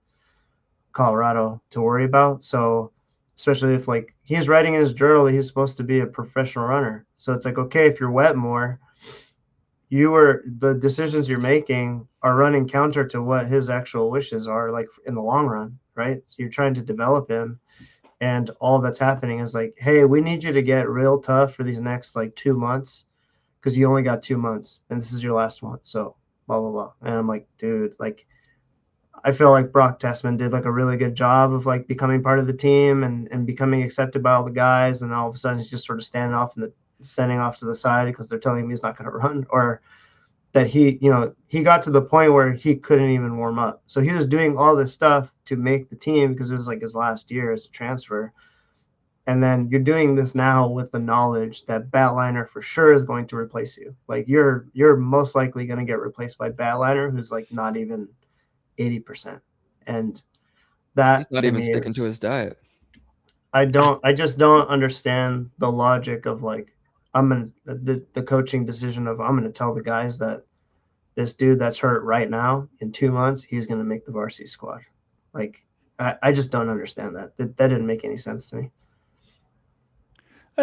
Colorado to worry about. So especially if like he's writing in his journal that he's supposed to be a professional runner. So it's like, okay, if you're Wetmore, the decisions you're making are running counter to what his actual wishes are like in the long run, right? So you're trying to develop him, and all that's happening is like, hey, we need you to get real tough for these next like 2 months because you only got 2 months and this is your last one. So blah blah blah. And I'm like, dude, like I feel like Brock Tessman did like a really good job of like becoming part of the team and becoming accepted by all the guys, and all of a sudden he's just sort of standing off to the side because they're telling him he's not going to run, or that he got to the point where he couldn't even warm up. So he was doing all this stuff to make the team because it was like his last year as a transfer. And then you're doing this now with the knowledge that Batliner for sure is going to replace you. Like you're most likely going to get replaced by Batliner, who's like not even 80%. And that He's not to even me sticking to is, his diet. I just don't understand the logic of like the coaching decision of I'm gonna tell the guys that this dude that's hurt right now in 2 months, he's gonna make the varsity squad. Like I just don't understand that. That didn't make any sense to me.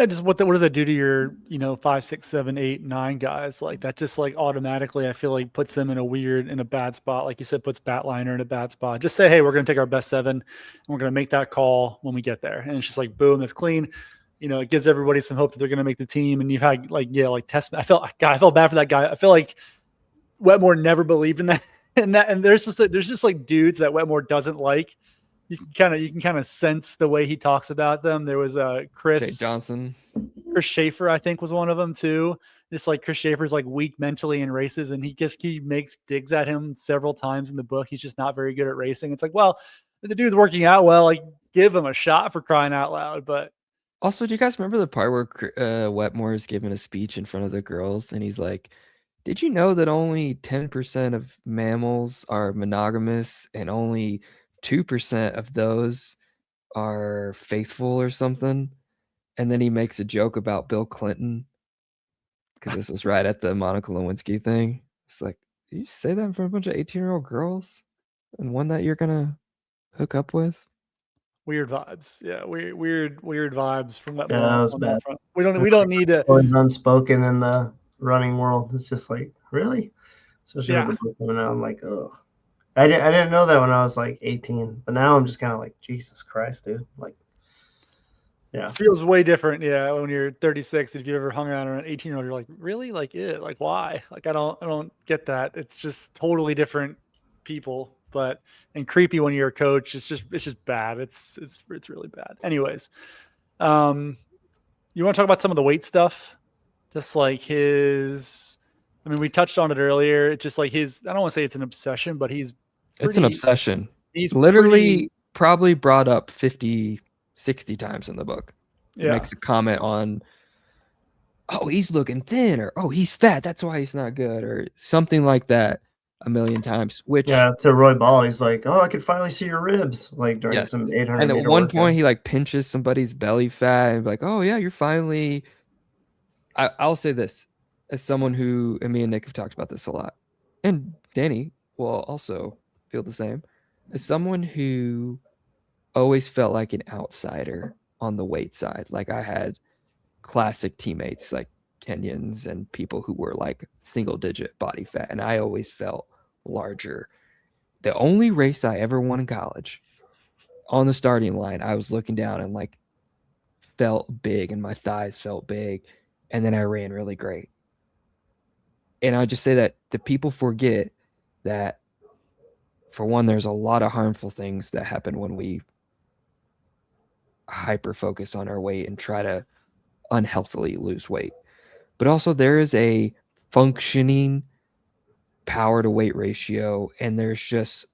Just what does that do to your 5, 6, 7, 8, 9 guys? Like that just like automatically I feel like puts them in a bad spot. Like you said, puts Batliner in a bad spot. Just say, hey, we're gonna take our best 7 and we're gonna make that call when we get there. And it's just like boom, that's clean. It gives everybody some hope that they're gonna make the team. And you've had like test. I felt bad for that guy. I feel like Wetmore never believed in that. And there's just like dudes that Wetmore doesn't like. You can kind of sense the way he talks about them. There was Jay Johnson. Chris Schaefer, I think, was one of them too. Just like Chris Schaefer's like weak mentally in races, and he makes digs at him several times in the book. He's just not very good at racing. It's like, well, the dude's working out well. Like, give him a shot for crying out loud. But Also, do you guys remember the part where Wetmore is giving a speech in front of the girls, and he's like, "Did you know that only 10% of mammals are monogamous, and only 2% of those are faithful or something?" And then he makes a joke about Bill Clinton because this was right at the Monica Lewinsky thing. It's like, you say that in front of a bunch of 18-year-old girls and one that you're gonna hook up with? weird vibes. Yeah, weird vibes from that Yeah, more that was on bad. that front. We don't need to. Always unspoken in the running world. It's just like, really? Especially with the book coming out. I'm like, oh. I didn't know that when I was like 18, but now I'm just kind of like, Jesus Christ, dude. Like, Yeah. Feels way different, yeah, when you're 36. If you ever hung around an 18-year-old, you're like, really? Like, like why? Like, I don't get that. It's just totally different people, but and creepy when you're a coach. It's just bad. It's really bad. Anyways, you want to talk about some of the weight stuff? Just like his, I mean, we touched on it earlier. It's just like his, I don't want to say it's an obsession, but It's an obsession. He's literally probably brought up 50, 60 times in the book. He makes a comment on, oh, he's looking thin, or oh, he's fat, that's why he's not good, or something like that a million times. Which to Roy Ball, he's like, oh, I could finally see your ribs, like during some 800 and at meter one workout. point he like pinches somebody's belly fat and like, oh yeah, you're finally. I'll say this as someone who, and me and Nick have talked about this a lot, and Danny will also feel the same, as someone who always felt like an outsider on the weight side. Like I had classic teammates like Kenyans and people who were like single digit body fat, and I always felt larger. The only race I ever won in college, on the starting line, I was looking down and like felt big and my thighs felt big, and then I ran really great. And I just say that the people forget that, for one, there's a lot of harmful things that happen when we hyper focus on our weight and try to unhealthily lose weight. But also there is a functioning power to weight ratio, and there's just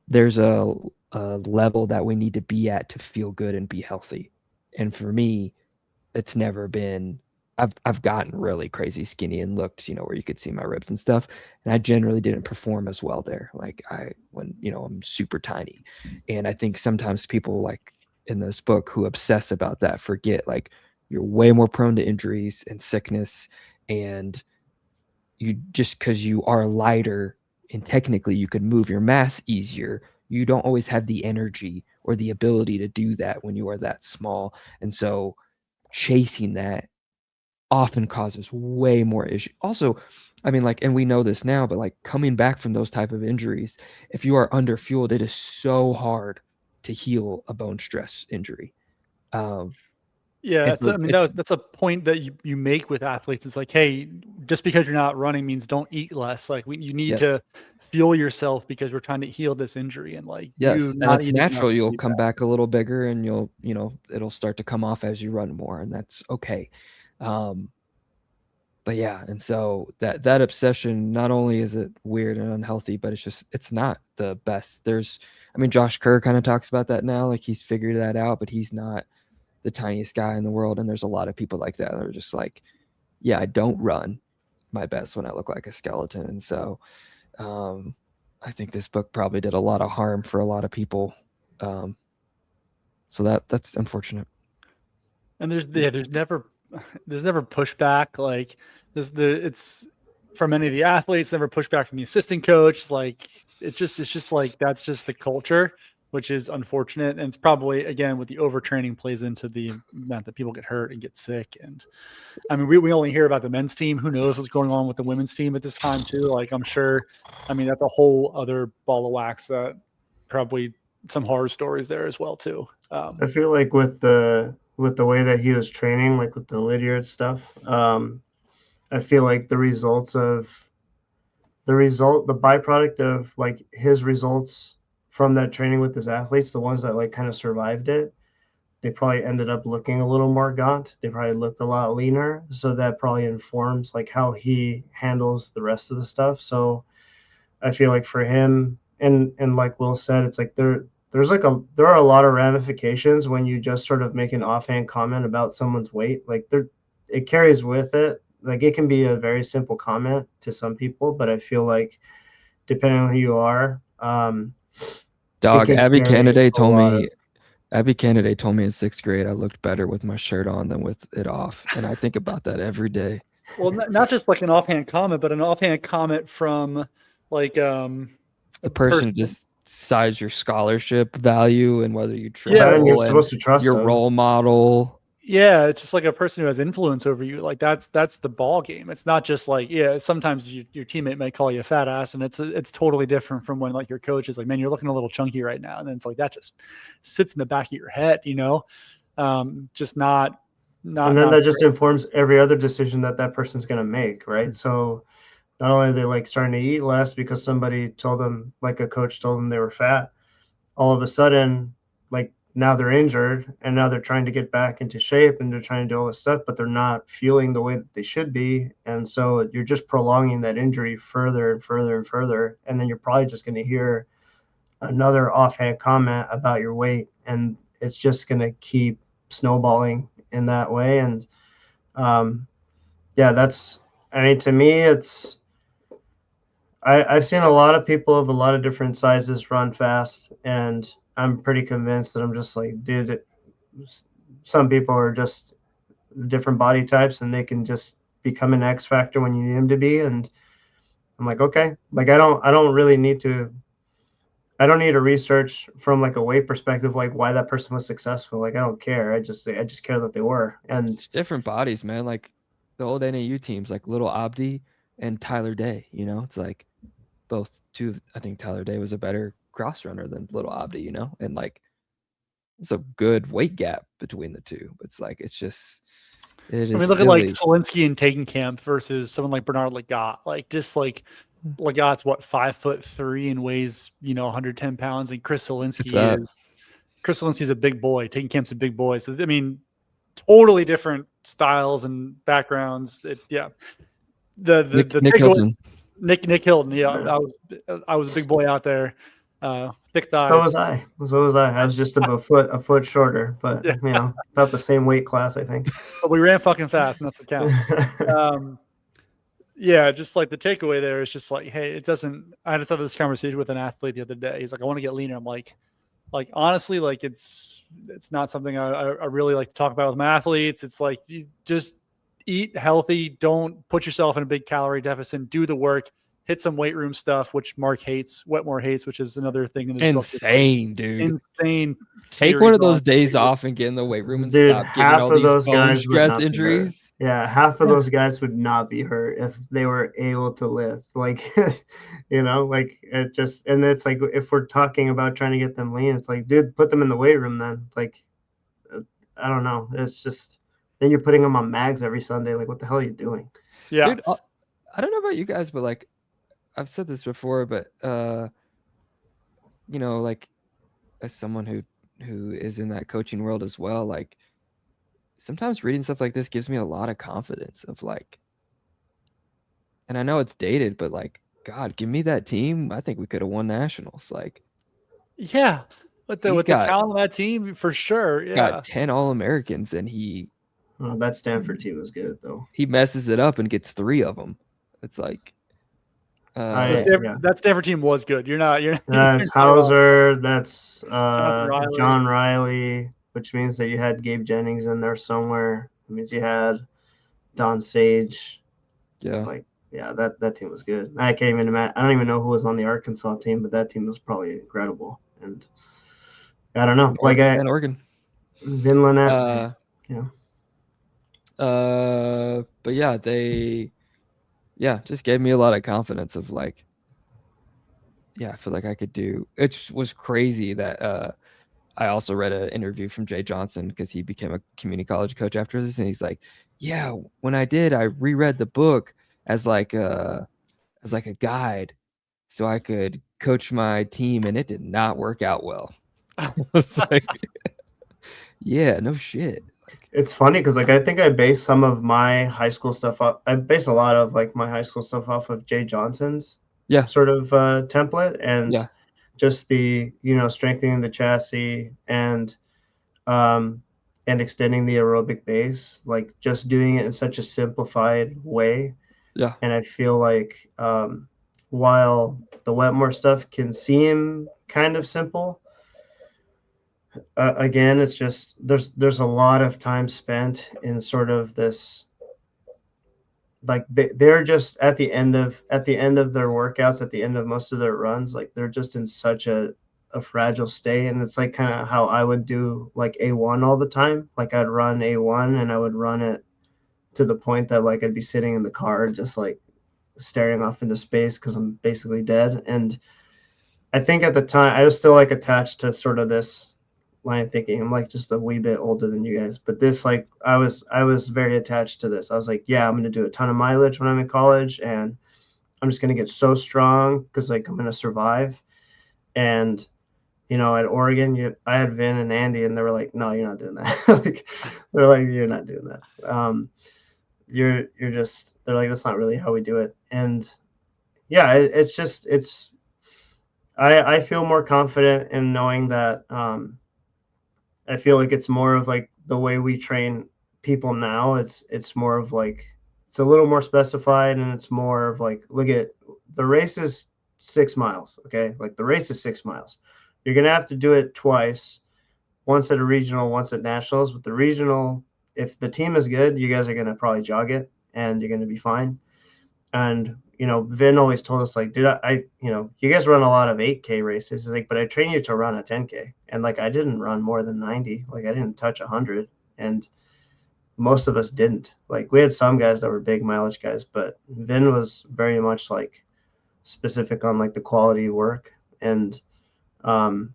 there's a level that we need to be at to feel good and be healthy. And for me, it's never been, I've gotten really crazy skinny and looked, where you could see my ribs and stuff, and I generally didn't perform as well there. Like when I'm super tiny. And I think sometimes people like in this book who obsess about that forget, like, you're way more prone to injuries and sickness, and you, just because you are lighter and technically you could move your mass easier, you don't always have the energy or the ability to do that when you are that small. And so chasing that often causes way more issues. Also, I mean, like, and we know this now, but like coming back from those type of injuries, if you are underfueled, it is so hard to heal a bone stress injury. Yeah, that's a point that you make with athletes. It's like, hey, just because you're not running means don't eat less. Like you need to fuel yourself because we're trying to heal this injury, and like and it's natural. You'll come back a little bigger, and it'll start to come off as you run more, and that's okay. But yeah, and so that obsession, not only is it weird and unhealthy, but it's not the best. Josh Kerr kind of talks about that now, like he's figured that out, but he's not the tiniest guy in the world. And there's a lot of people like that are just like, yeah, I don't run my best when I look like a skeleton. And so I think this book probably did a lot of harm for a lot of people. So that's unfortunate. And there's never pushback. Like it's from any of the athletes, never pushback from the assistant coach. Like it's just like, that's just the culture, which is unfortunate. And it's probably, again, with the overtraining plays into the amount that people get hurt and get sick. And I mean, we only hear about the men's team. Who knows what's going on with the women's team at this time too? Like, I'm sure, that's a whole other ball of wax, probably some horror stories there as well too. I feel like with the way that he was training, like with the Lydiard stuff, I feel like the byproduct of like his results from that training with his athletes, the ones that like kind of survived it, they probably ended up looking a little more gaunt. They probably looked a lot leaner. So that probably informs like how he handles the rest of the stuff. So I feel like for him, and like Will said, it's like there are a lot of ramifications when you just sort of make an offhand comment about someone's weight. Like it carries with it. Like it can be a very simple comment to some people, but I feel like depending on who you are, Abby Candidate told me in 6th grade I looked better with my shirt on than with it off, and I think about that every day. Well, not just like an offhand comment, but an offhand comment from like the person just decides your scholarship value and whether you travel, and you're supposed to trust your them. role model. Yeah, it's just like a person who has influence over you. Like that's the ball game. It's not just like, yeah, sometimes your teammate may call you a fat ass, and it's totally different from when like your coach is like, man, you're looking a little chunky right now. And then it's like that just sits in the back of your head, just And then not that just great. informs every other decision that that person's going to make, right? So not only are they like starting to eat less because somebody told them, like a coach told them they were fat, all of a sudden, like now they're injured and now they're trying to get back into shape and they're trying to do all this stuff, but they're not feeling the way that they should be. And so you're just prolonging that injury further and further and further. And then you're probably just going to hear another offhand comment about your weight. And it's just going to keep snowballing in that way. And yeah, I mean, to me, I've seen a lot of people of a lot of different sizes run fast, and I'm pretty convinced that I'm just like, dude, some people are just different body types and they can just become an X factor when you need them to be. And I'm like, okay, like I don't really need to, I don't need to research from like a weight perspective, like why that person was successful. Like I don't care. I just care that they were. And It's different bodies, man. Like the old NAU teams, like Little Abdi and Tyler Day. It's like both two. I think Tyler Day was a better cross runner than Little Abdi. And like it's a good weight gap between the two. It's like it I is mean, look at like silly. Solinsky and Taken Camp versus someone like Bernard Lagat. Like just like Lagat's what 5'3" and weighs 110 pounds, and If that. Chris Lear's a big boy. Taking Camp's a big boy. So I mean, totally different styles and backgrounds. Yeah. The Nick takeaway, Hilton. Nick Hilton. Yeah, I was a big boy out there. Thick so thighs. was I. So was I. I was just about a foot shorter, but Yeah, about the same weight class, I think. but we ran fucking fast, and that's what counts. Yeah, just like the takeaway there is just like, hey, it doesn't. I just had this conversation with an athlete the other day. He's like, I want to get leaner. I'm like honestly, like it's not something I really like to talk about with my athletes. It's like you just eat healthy, don't put yourself in a big calorie deficit, do the work, hit some weight room stuff, which Wetmore hates, which is another thing in this book. Insane, dude. Insane. Take one of those days off and get in the weight room and Dude, stop getting half all of these those bone guys would stress not be hurt. injuries. Yeah, half of those guys would not be hurt if they were able to lift. Like, like it just, and it's like if we're talking about trying to get them lean, it's like, dude, put them in the weight room then. Like, I don't know. It's just, then you're putting them on mags every Sunday. Like, what the hell are you doing? Yeah. Dude, I don't know about you guys, but like I've said this before, but like as someone who is in that coaching world as well, like sometimes reading stuff like this gives me a lot of confidence of like, and I know it's dated, but like, God, give me that team. I think we could have won nationals. Like, yeah, with the talent of that team for sure. Yeah, got 10 All-Americans, and that Stanford team was good though. He messes it up and gets 3 of them. It's like, that Stanford team was good. That's Hauser. That's Riley. John Riley, which means that you had Gabe Jennings in there somewhere. It means you had Don Sage. Yeah. That team was good. I can't even imagine. I don't even know who was on the Arkansas team, but that team was probably incredible. And I don't know, Oregon, Vinland. But yeah, they just gave me a lot of confidence of like, I feel like I could do. It was crazy that I also read an interview from Jay Johnson because he became a community college coach after this, and he's like, yeah, when I did, I reread the book as like a guide so I could coach my team, and it did not work out well. It's like, yeah, no shit. It's funny because like I think I base some of my high school stuff up. I base a lot of like my high school stuff off of Jay Johnson's sort of template, and just the strengthening the chassis and extending the aerobic base, like just doing it in such a simplified way. Yeah. And I feel like while the Wetmore stuff can seem kind of simple, again, it's just there's a lot of time spent in sort of this, like they're just at the end of their workouts, at the end of most of their runs, like they're just in such a a fragile state, and it's like kind of how I would do like A1 all the time. Like I'd run A1 and I would run it to the point that like I'd be sitting in the car just like staring off into space because I'm basically dead. And I think at the time I was still like attached to sort of this line of thinking. I'm like just a wee bit older than you guys, but this like I was very attached to this. I was like, yeah, I'm gonna do a ton of mileage when I'm in college, and I'm just gonna get so strong because like I'm gonna survive. And at Oregon, I had Vin and Andy, and they were like, "No, you're not doing that." Like, they're like, "You're not doing that. You're just." They're like, "That's not really how we do it." And yeah, it's just I feel more confident in knowing that. I feel like it's more of like the way we train people now. It's more of like it's a little more specified, and it's more of like, look at the race is 6 miles. Okay, like the race is 6 miles. You're gonna have to do it twice, once at a regional, once at nationals. But the regional, if the team is good, you guys are gonna probably jog it, and you're gonna be fine. And Vin always told us like, dude, you guys run a lot of 8K races. He's like, but I train you to run a 10K. And like, I didn't run more than 90. Like, I didn't touch 100, and most of us didn't. Like, we had some guys that were big mileage guys, but Vin was very much like specific on like the quality work, um,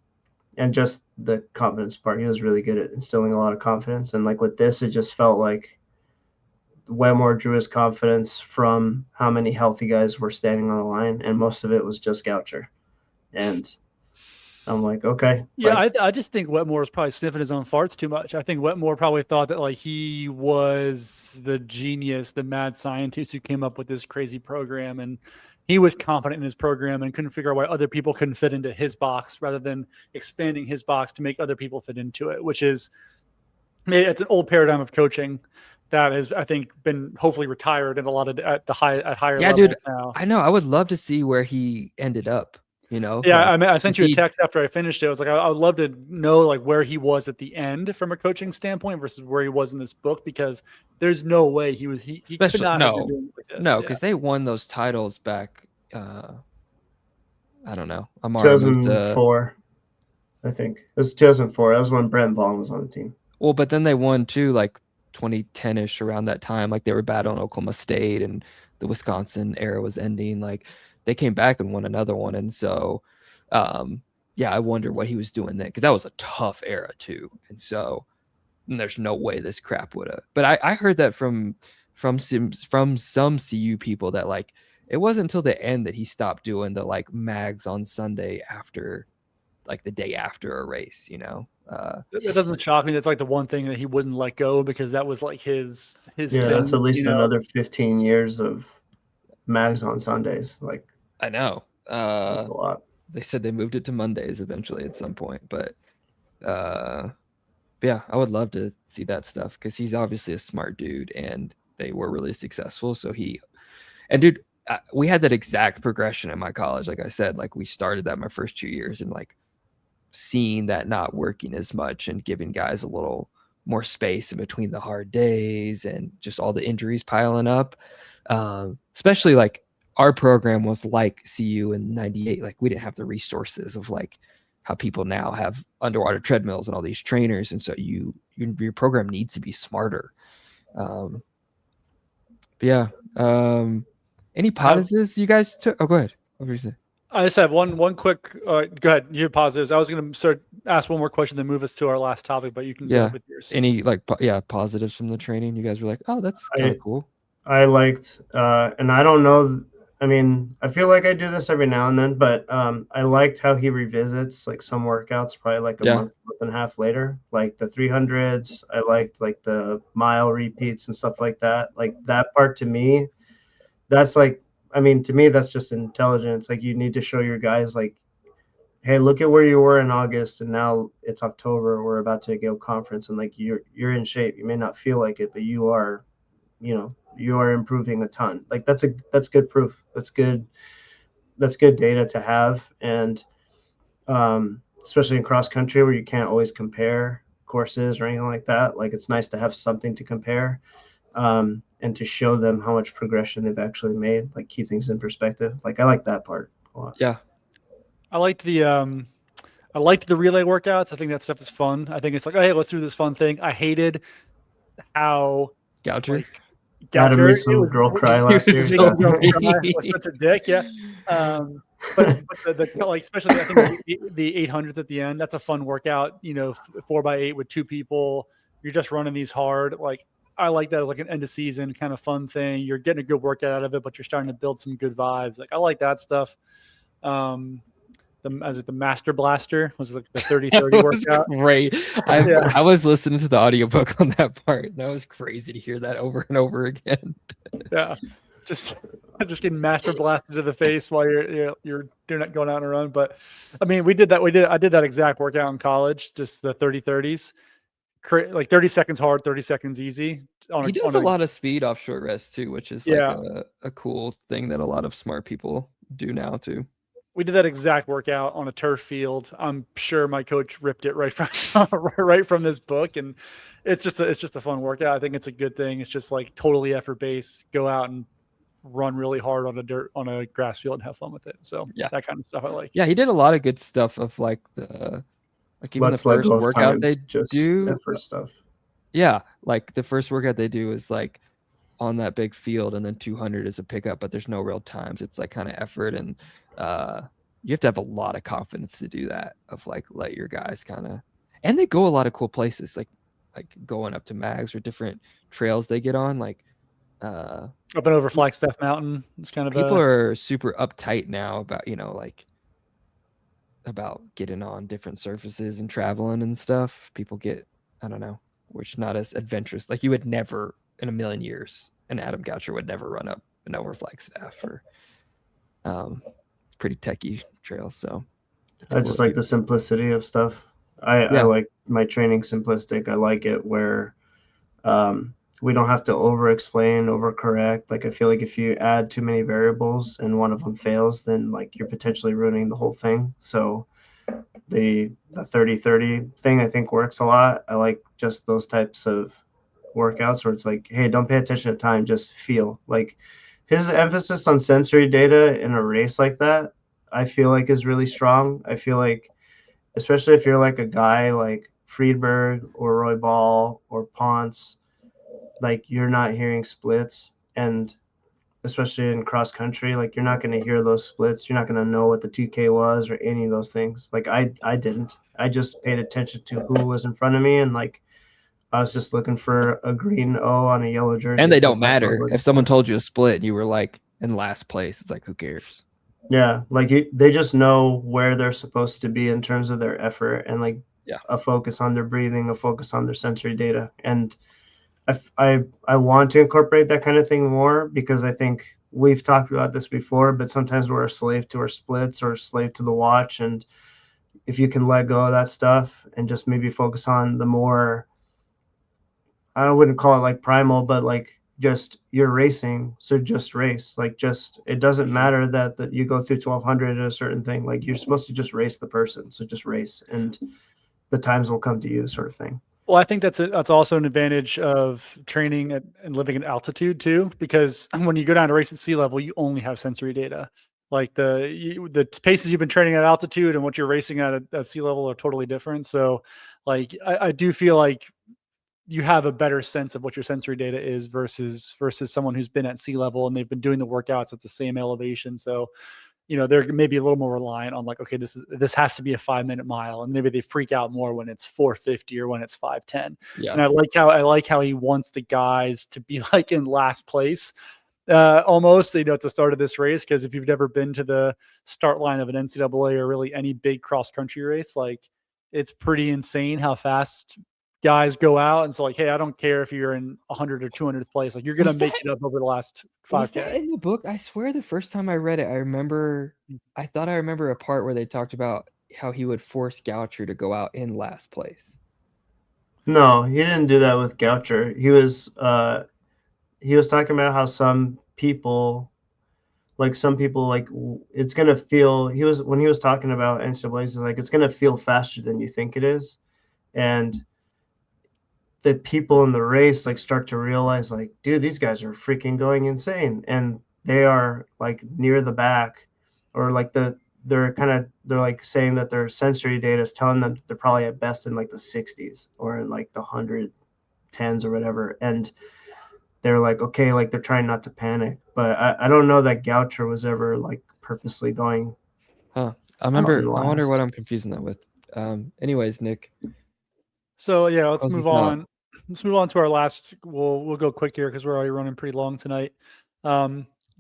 and just the confidence part. He was really good at instilling a lot of confidence. And like with this, it just felt like Wetmore drew his confidence from how many healthy guys were standing on the line, and most of it was just Goucher. And I'm like, okay. Yeah, Like, I just think Wetmore was probably sniffing his own farts too much. I think Wetmore probably thought that like he was the genius, the mad scientist who came up with this crazy program, and he was confident in his program and couldn't figure out why other people couldn't fit into his box rather than expanding his box to make other people fit into it, which is it's an old paradigm of coaching that has, I think, been hopefully retired at a lot of at higher Yeah, levels dude, now. I know. I would love to see where he ended up. Yeah, Like I mean, I to sent you a see. text after I finished it. I was like, I would love to know like where he was at the end from a coaching standpoint versus where he was in this book, because there's no way he could Especially not have been no, doing it like this. no, Yeah. because they won those titles back. I don't know. Amara moved to 2004, I think. It was 2004. That was when Brent Vaughn was on the team. well, but then they won too, like 2010ish around that time. Like they were battling Oklahoma State, and the Wisconsin era was ending. Like they came back and won another one, and so yeah, I wonder what he was doing then, because that was a tough era too, and so there's no way this crap would have. But I heard that from some CU people that like it wasn't until the end that he stopped doing the like mags on Sunday after, like the day after a race. It doesn't shock me. That's like the one thing that he wouldn't let go, because that was like his Yeah, thing. that's at least another 15 years of mags on Sundays. Like, I know. that's a lot. They said they moved it to Mondays eventually at some point, but yeah, I would love to see that stuff because he's obviously a smart dude, and they were really successful. So dude, we had that exact progression in my college. Like I said, like we started that my first 2 years, and like seeing that not working as much and giving guys a little more space in between the hard days and just all the injuries piling up. Especially like our program was like CU in 98. Like we didn't have the resources of like how people now have underwater treadmills and all these trainers. And so your program needs to be smarter. But yeah. Any positives you guys took? Oh, go ahead. What were you saying? I just have one quick. Go ahead. You positives. I was going to ask one more question, then move us to our last topic, but you can go with yours. Any like positives from the training? You guys were like, oh, that's kind of cool. I liked, and I don't know. I mean, I feel like I do this every now and then, but I liked how he revisits like some workouts, probably like a month and a half later, like the 300s. I liked like the mile repeats and stuff like that. Like that part to me, that's like, I mean, to me, that's just intelligence. Like you need to show your guys like, hey, look at where you were in August, and now it's October. We're about to go conference, and like you're in shape. You may not feel like it, but you are, you are improving a ton. Like that's good proof. That's good data to have. And especially in cross country where you can't always compare courses or anything like that, like it's nice to have something to compare, and to show them how much progression they've actually made, like keep things in perspective. Like I like that part a lot. I liked the I liked the relay workouts. I think that stuff is fun. I think it's like, oh, hey, let's do this fun thing. I hated how Goucher. like Adam Goucher, made it some was girl cry He last was year. making so Yeah. the girls cry, was mean. such a dick, yeah. But the like, especially I think the 800s at the end, that's a fun workout. 4x8 with two people. You're just running these hard. Like I like that as like an end of season kind of fun thing. You're getting a good workout out of it, but you're starting to build some good vibes. Like I like that stuff. Um, the Master Blaster was like the 30-30 That was workout. great. Yeah. I was listening to the audiobook on that part. That was crazy to hear that over and over again. Yeah, just getting master blasted to the face while you're doing it, going out on a run. But I mean, I did that exact workout in college, just the 30-30s, like 30 seconds hard, 30 seconds easy. He does a lot of speed off short rest too, which is like Yeah, a cool thing that a lot of smart people do now too. we did that exact workout on a turf field. I'm sure my coach ripped it right from right from this book, and it's just a fun workout. I think it's a good thing. It's just like totally effort based. Go out and run really hard on a grass field and have fun with it. So Yeah, that kind of stuff I like. yeah, he did a lot of good stuff of like even the Let's let first go of workout times, they just do. effort stuff. Yeah, like the first workout they do is like on that big field, and then 200 is a pickup, but there's no real times. It's like kind of effort, and you have to have a lot of confidence to do that. Of like let your guys kind of, and they go a lot of cool places, like going up to Mags or different trails they get on. Like Up and over Flagstaff Mountain. It's kind of people are super uptight now about like about getting on different surfaces and traveling and stuff. People get, I don't know, which not as adventurous. Like you would never in a million years, an Adam Goucher would never run up and over Flagstaff or pretty techie trails. So it's I cool just that like the people, simplicity of stuff. I yeah, like my training simplistic. I like it where we don't have to over explain, over correct. Like I feel like if you add too many variables and one of them fails, then like you're potentially ruining the whole thing. So the 30-30 thing I think works a lot. I like just those types of workouts where it's like, hey, don't pay attention to time, just feel. Like his emphasis on sensory data in a race like that, I feel like is really strong. I feel like, especially if you're like a guy like Friedberg or Roy Ball or Ponce, like you're not hearing splits, and especially in cross country, like you're not going to hear those splits. You're not going to know what the 2K was or any of those things. Like I didn't. I just paid attention to who was in front of me, and like I was just looking for a green O on a yellow jersey. and they Like don't that's what I was matter. looking If someone for. told you a split and you were like in last place, it's like, who cares? Yeah, like they just know where they're supposed to be in terms of their effort, and like Yeah. a focus on their breathing, a focus on their sensory data. And I want to incorporate that kind of thing more, because I think we've talked about this before, but sometimes we're a slave to our splits or a slave to the watch. And if you can let go of that stuff and just maybe focus on the more, I wouldn't call it like primal, but like just you're racing, so just race. Like just it doesn't matter that you go through 1200 at a certain thing. Like you're supposed to just race the person, so just race, and the times will come to you, sort of thing. Well, I think that's also an advantage of training and living at altitude too, because when you go down to race at sea level, you only have sensory data. Like the paces you've been training at altitude and what you're racing at sea level are totally different. So, like I do feel like you have a better sense of what your sensory data is versus someone who's been at sea level and they've been doing the workouts at the same elevation. So they're maybe a little more reliant on like, okay, this has to be a 5-minute mile, and maybe they freak out more when it's 450 or when it's 510. Yeah. And I like how he wants the guys to be like in last place, almost, at the start of this race. Because if you've never been to the start line of an NCAA or really any big cross country race, like it's pretty insane how fast guys go out. And so like, hey, I don't care if you're in 100 or 200th place, like you're gonna make it up over the last Was that 5K. in the book? I swear the first time I read it, I thought I remember a part where they talked about how he would force Goucher to go out in last place. No, he didn't do that with Goucher. He was talking about how some people like it's gonna feel, when he was talking about NCAA's, like it's gonna feel faster than you think it is. And the people in the race like start to realize like, dude, these guys are freaking going insane, and they are like near the back, or like they're like saying that their sensory data is telling them that they're probably at best in like the 60s or in like the 110s or whatever. And they're like, okay, like they're trying not to panic. But I don't know that Goucher was ever like purposely going. Huh. I Mountain wonder last. what I'm confusing that with. Anyways, Nick, So yeah, let's close move this out. on. Let's move on to our last. We'll go quick here because we're already running pretty long tonight.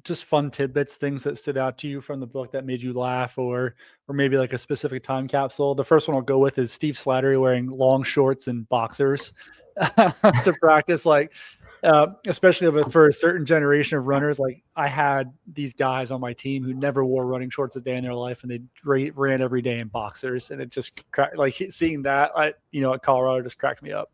Just fun tidbits, things that stood out to you from the book that made you laugh, or maybe like a specific time capsule. The first one I'll go with is Steve Slattery wearing long shorts and boxers to practice. Like, especially for a certain generation of runners, like I had these guys on my team who never wore running shorts a day in their life, and they ran every day in boxers, and it just like seeing that, at Colorado just cracked me up.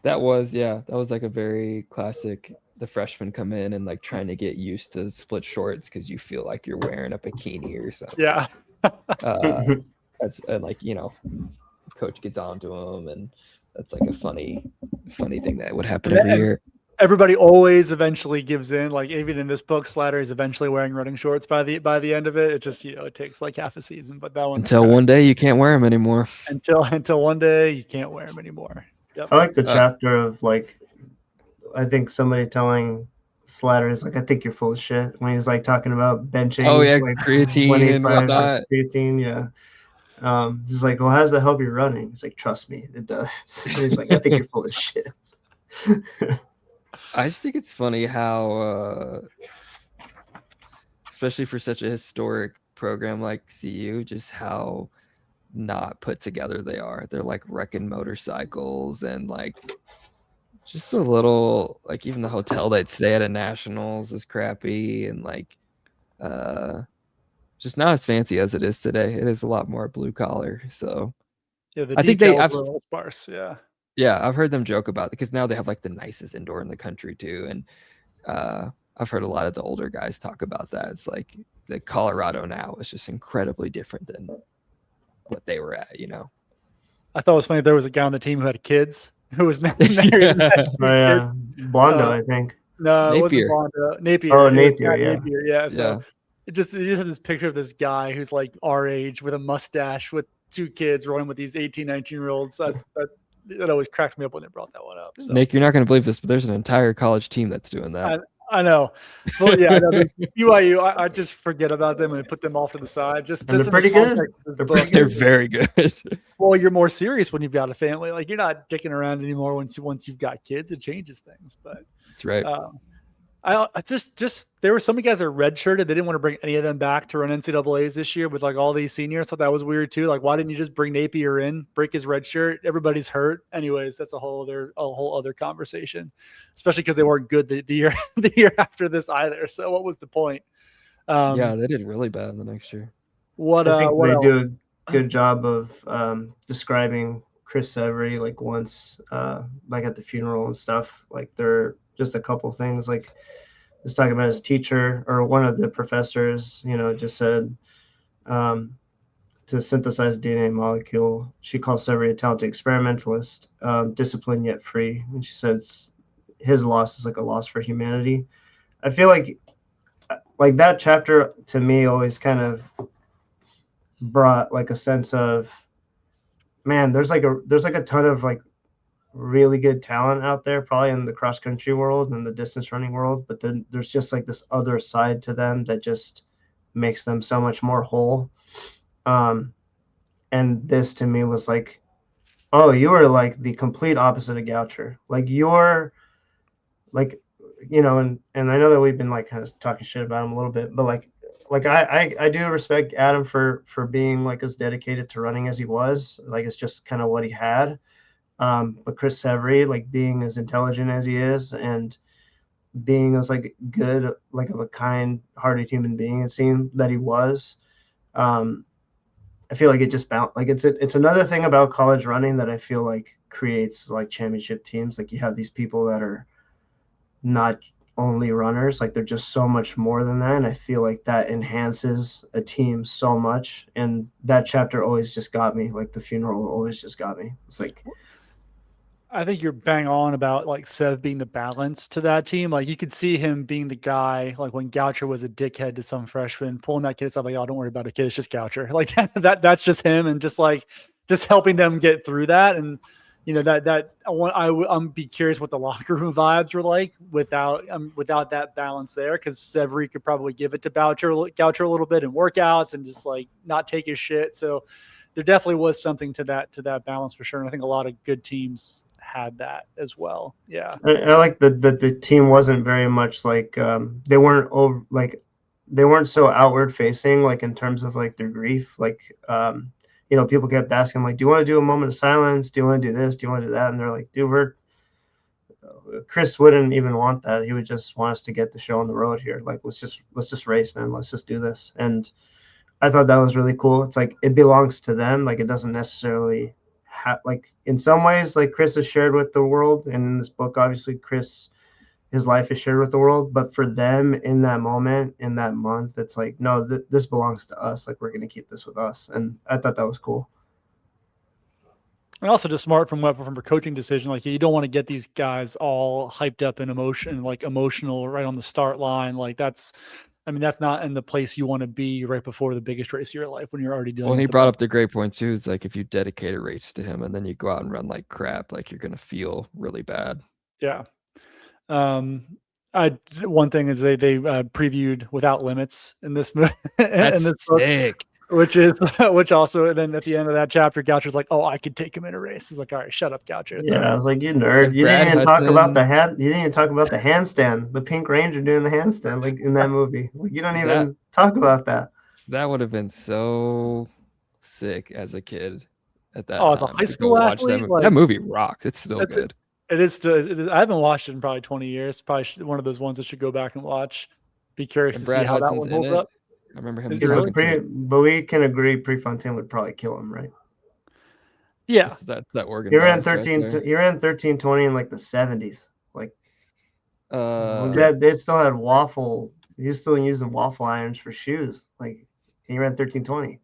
That was like a very classic. The freshmen come in and like trying to get used to split shorts because you feel like you're wearing a bikini or something. Yeah. That's like, coach gets onto them, and that's like a funny thing that would happen every year. Everybody always eventually gives in. Like even in this book, Slatter is eventually wearing running shorts by the end of it. It just it takes like half a season, but that one until one day you can't wear them anymore. Until one day you can't wear them anymore. Yep. I like the chapter of like, I think somebody telling Slatter is like, I think you're full of shit when he's like talking about benching. Oh yeah, like creatine and whatnot. Creatine, yeah. He's like, well, how does that help you running? He's like, trust me, it does. He's like, I think you're full of shit. I just think it's funny how, especially for such a historic program like CU, just how not put together they are. They're like wrecking motorcycles and like just a little, like even the hotel they'd stay at Nationals is crappy, and like just not as fancy as it is today. It is a lot more blue collar. So yeah, I think were sparse. Yeah, I've heard them joke about it because now they have like the nicest indoor in the country too. And I've heard a lot of the older guys talk about that. It's like the Colorado now is just incredibly different than what they were at, I thought it was funny. There was a guy on the team who had kids who was married. Blondo, I think. No, it wasn't Blondo. Napier. Oh, Napier, yeah. Napier, yeah. So you just had this picture of this guy who's like our age with a mustache with 2 kids running with these 18, 19-year-olds. That always cracked me up when they brought that one up. So. Nick, you're not going to believe this, but there's an entire college team that's doing that. I know. But yeah, BYU, I just forget about them and put them off to the side. They're pretty good. They're very good. Well, you're more serious when you've got a family. Like you're not dicking around anymore once you've got kids. It changes things. But that's right. I just there were so many guys that are redshirted. They didn't want to bring any of them back to run NCAAs this year with like all these seniors. I thought that was weird too. Like, why didn't you just bring Napier in, break his red shirt? Everybody's hurt. Anyways, that's a whole other conversation, especially because they weren't good the year after this either. So what was the point? Yeah, they did really bad the next year. I think they do a good job of describing Chris Severy like once, like at the funeral and stuff. Like they're just a couple things like just talking about his teacher or one of the professors, just said to synthesize DNA molecule, she calls Severy a talented experimentalist, disciplined yet free. And she says his loss is like a loss for humanity. I feel like that chapter to me always kind of brought like a sense of, man, there's like a ton of like really good talent out there, probably in the cross country world and the distance running world, but then there's just like this other side to them that just makes them so much more whole. And this to me was like, oh, you are like the complete opposite of Goucher. Like you're like, and I know that we've been like kind of talking shit about him a little bit, but like I do respect Adam for being like as dedicated to running as he was. Like it's just kind of what he had. But Chris Severy, like being as intelligent as he is and being as like good, like of a kind-hearted human being, it seemed that he was. I feel like it just bounced. Like it's another thing about college running that I feel like creates like championship teams. Like you have these people that are not only runners, like they're just so much more than that. And I feel like that enhances a team so much. And that chapter always just got me. Like the funeral always just got me. It's like, I think you're bang on about like Sev being the balance to that team. Like you could see him being the guy, like when Goucher was a dickhead to some freshman, pulling that kid aside, like, oh, don't worry about it, kid. It's just Goucher. Like that's just him, and just helping them get through that. And I'm be curious what the locker room vibes were like without that balance there, because Severy could probably give it to Goucher a little bit in workouts and just like not take his shit. So there definitely was something to that balance for sure. And I think a lot of good teams had that as well. Yeah. I like that the team wasn't very much like they weren't so outward facing, like in terms of like their grief. Like people kept asking like, do you want to do a moment of silence? Do you want to do this? Do you want to do that? And they're like, dude, Chris wouldn't even want that. He would just want us to get the show on the road here. Like let's just race, man. Let's just do this. And I thought that was really cool. It's like it belongs to them. Like it doesn't necessarily like in some ways, like Chris is shared with the world, and in this book, obviously, his life is shared with the world. But for them, in that moment, in that month, it's like, no, this belongs to us. Like we're gonna keep this with us, and I thought that was cool. And also just smart from a coaching decision. Like you don't want to get these guys all hyped up in emotional right on the start line. Like that's not in the place you want to be right before the biggest race of your life when you're already doing. Well, and he brought up the great point too. It's like if you dedicate a race to him and then you go out and run like crap, like you're gonna feel really bad. Yeah. One thing is they previewed Without Limits in this movie. That's sick. Which also, and then at the end of that chapter, Goucher's like, "Oh, I could take him in a race." He's like, "All right, shut up, Goucher." It's I was like, "You nerd! You didn't even talk about the handstand, the Pink Ranger doing the handstand, like in that movie. Like you don't even talk about that." That would have been so sick as a kid at that time. As a high school athlete, that movie rocks. It's still good. It is. I haven't watched it in probably 20 years. Probably one of those ones that should go back and watch. Be curious to see how that one holds up. I remember him. But we can agree Prefontaine would probably kill him, right? Yeah, that organ. He ran 13. He ran 13:20 in like the 70s. Like, they still had waffle. He was still using waffle irons for shoes. Like, he ran 13:20.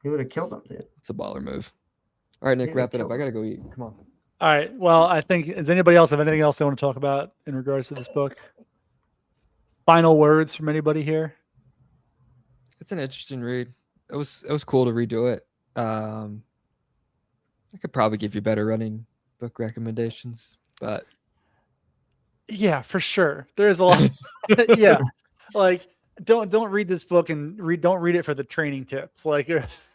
He would have killed him, dude. It's a baller move. All right, Nick, wrap it up. I gotta go eat. Come on. All right. Well, I think, does anybody else have anything else they want to talk about in regards to this book? Final words from anybody here? It's an interesting read. It was cool to redo it. I could probably give you better running book recommendations, but yeah, for sure. There's a lot. Yeah. Like don't read this book and don't read it for the training tips. Like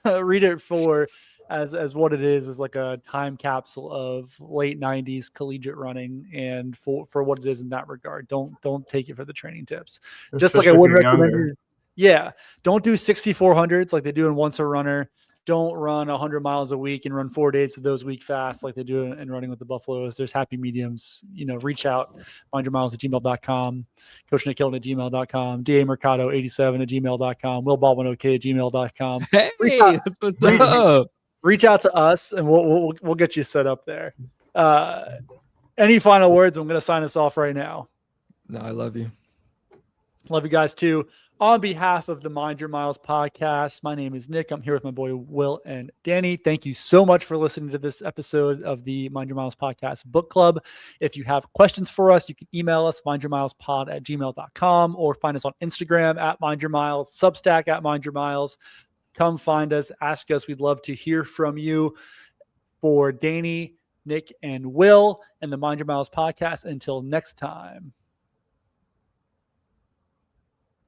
read it for as what it is like a time capsule of late 90s collegiate running, and for what it is in that regard. Don't take it for the training tips. Just like I would recommend. Yeah. Don't do 6,400s like they do in Once a Runner. Don't run 100 miles a week and run 4 days of those week fast like they do in Running with the Buffaloes. There's happy mediums. Reach out, mindyourmiles@gmail.com, Coach Nick Hilton @gmail.com, DA Mercado 87 @gmail.com, Will Baldwin OK @gmail.com. Hey, that's what's up. Reach out to us and we'll get you set up there. Any final words? I'm going to sign us off right now. No, I love you. Love you guys too. On behalf of the Mind Your Miles podcast, my name is Nick. I'm here with my boy Will and Danny. Thank you so much for listening to this episode of the Mind Your Miles podcast book club. If you have questions for us, you can email us mindyourmilespod@gmail.com or find us on Instagram @mindyourmiles, Substack @mindyourmiles. Come find us, ask us. We'd love to hear from you. For Danny, Nick, and Will and the Mind Your Miles podcast, until next time.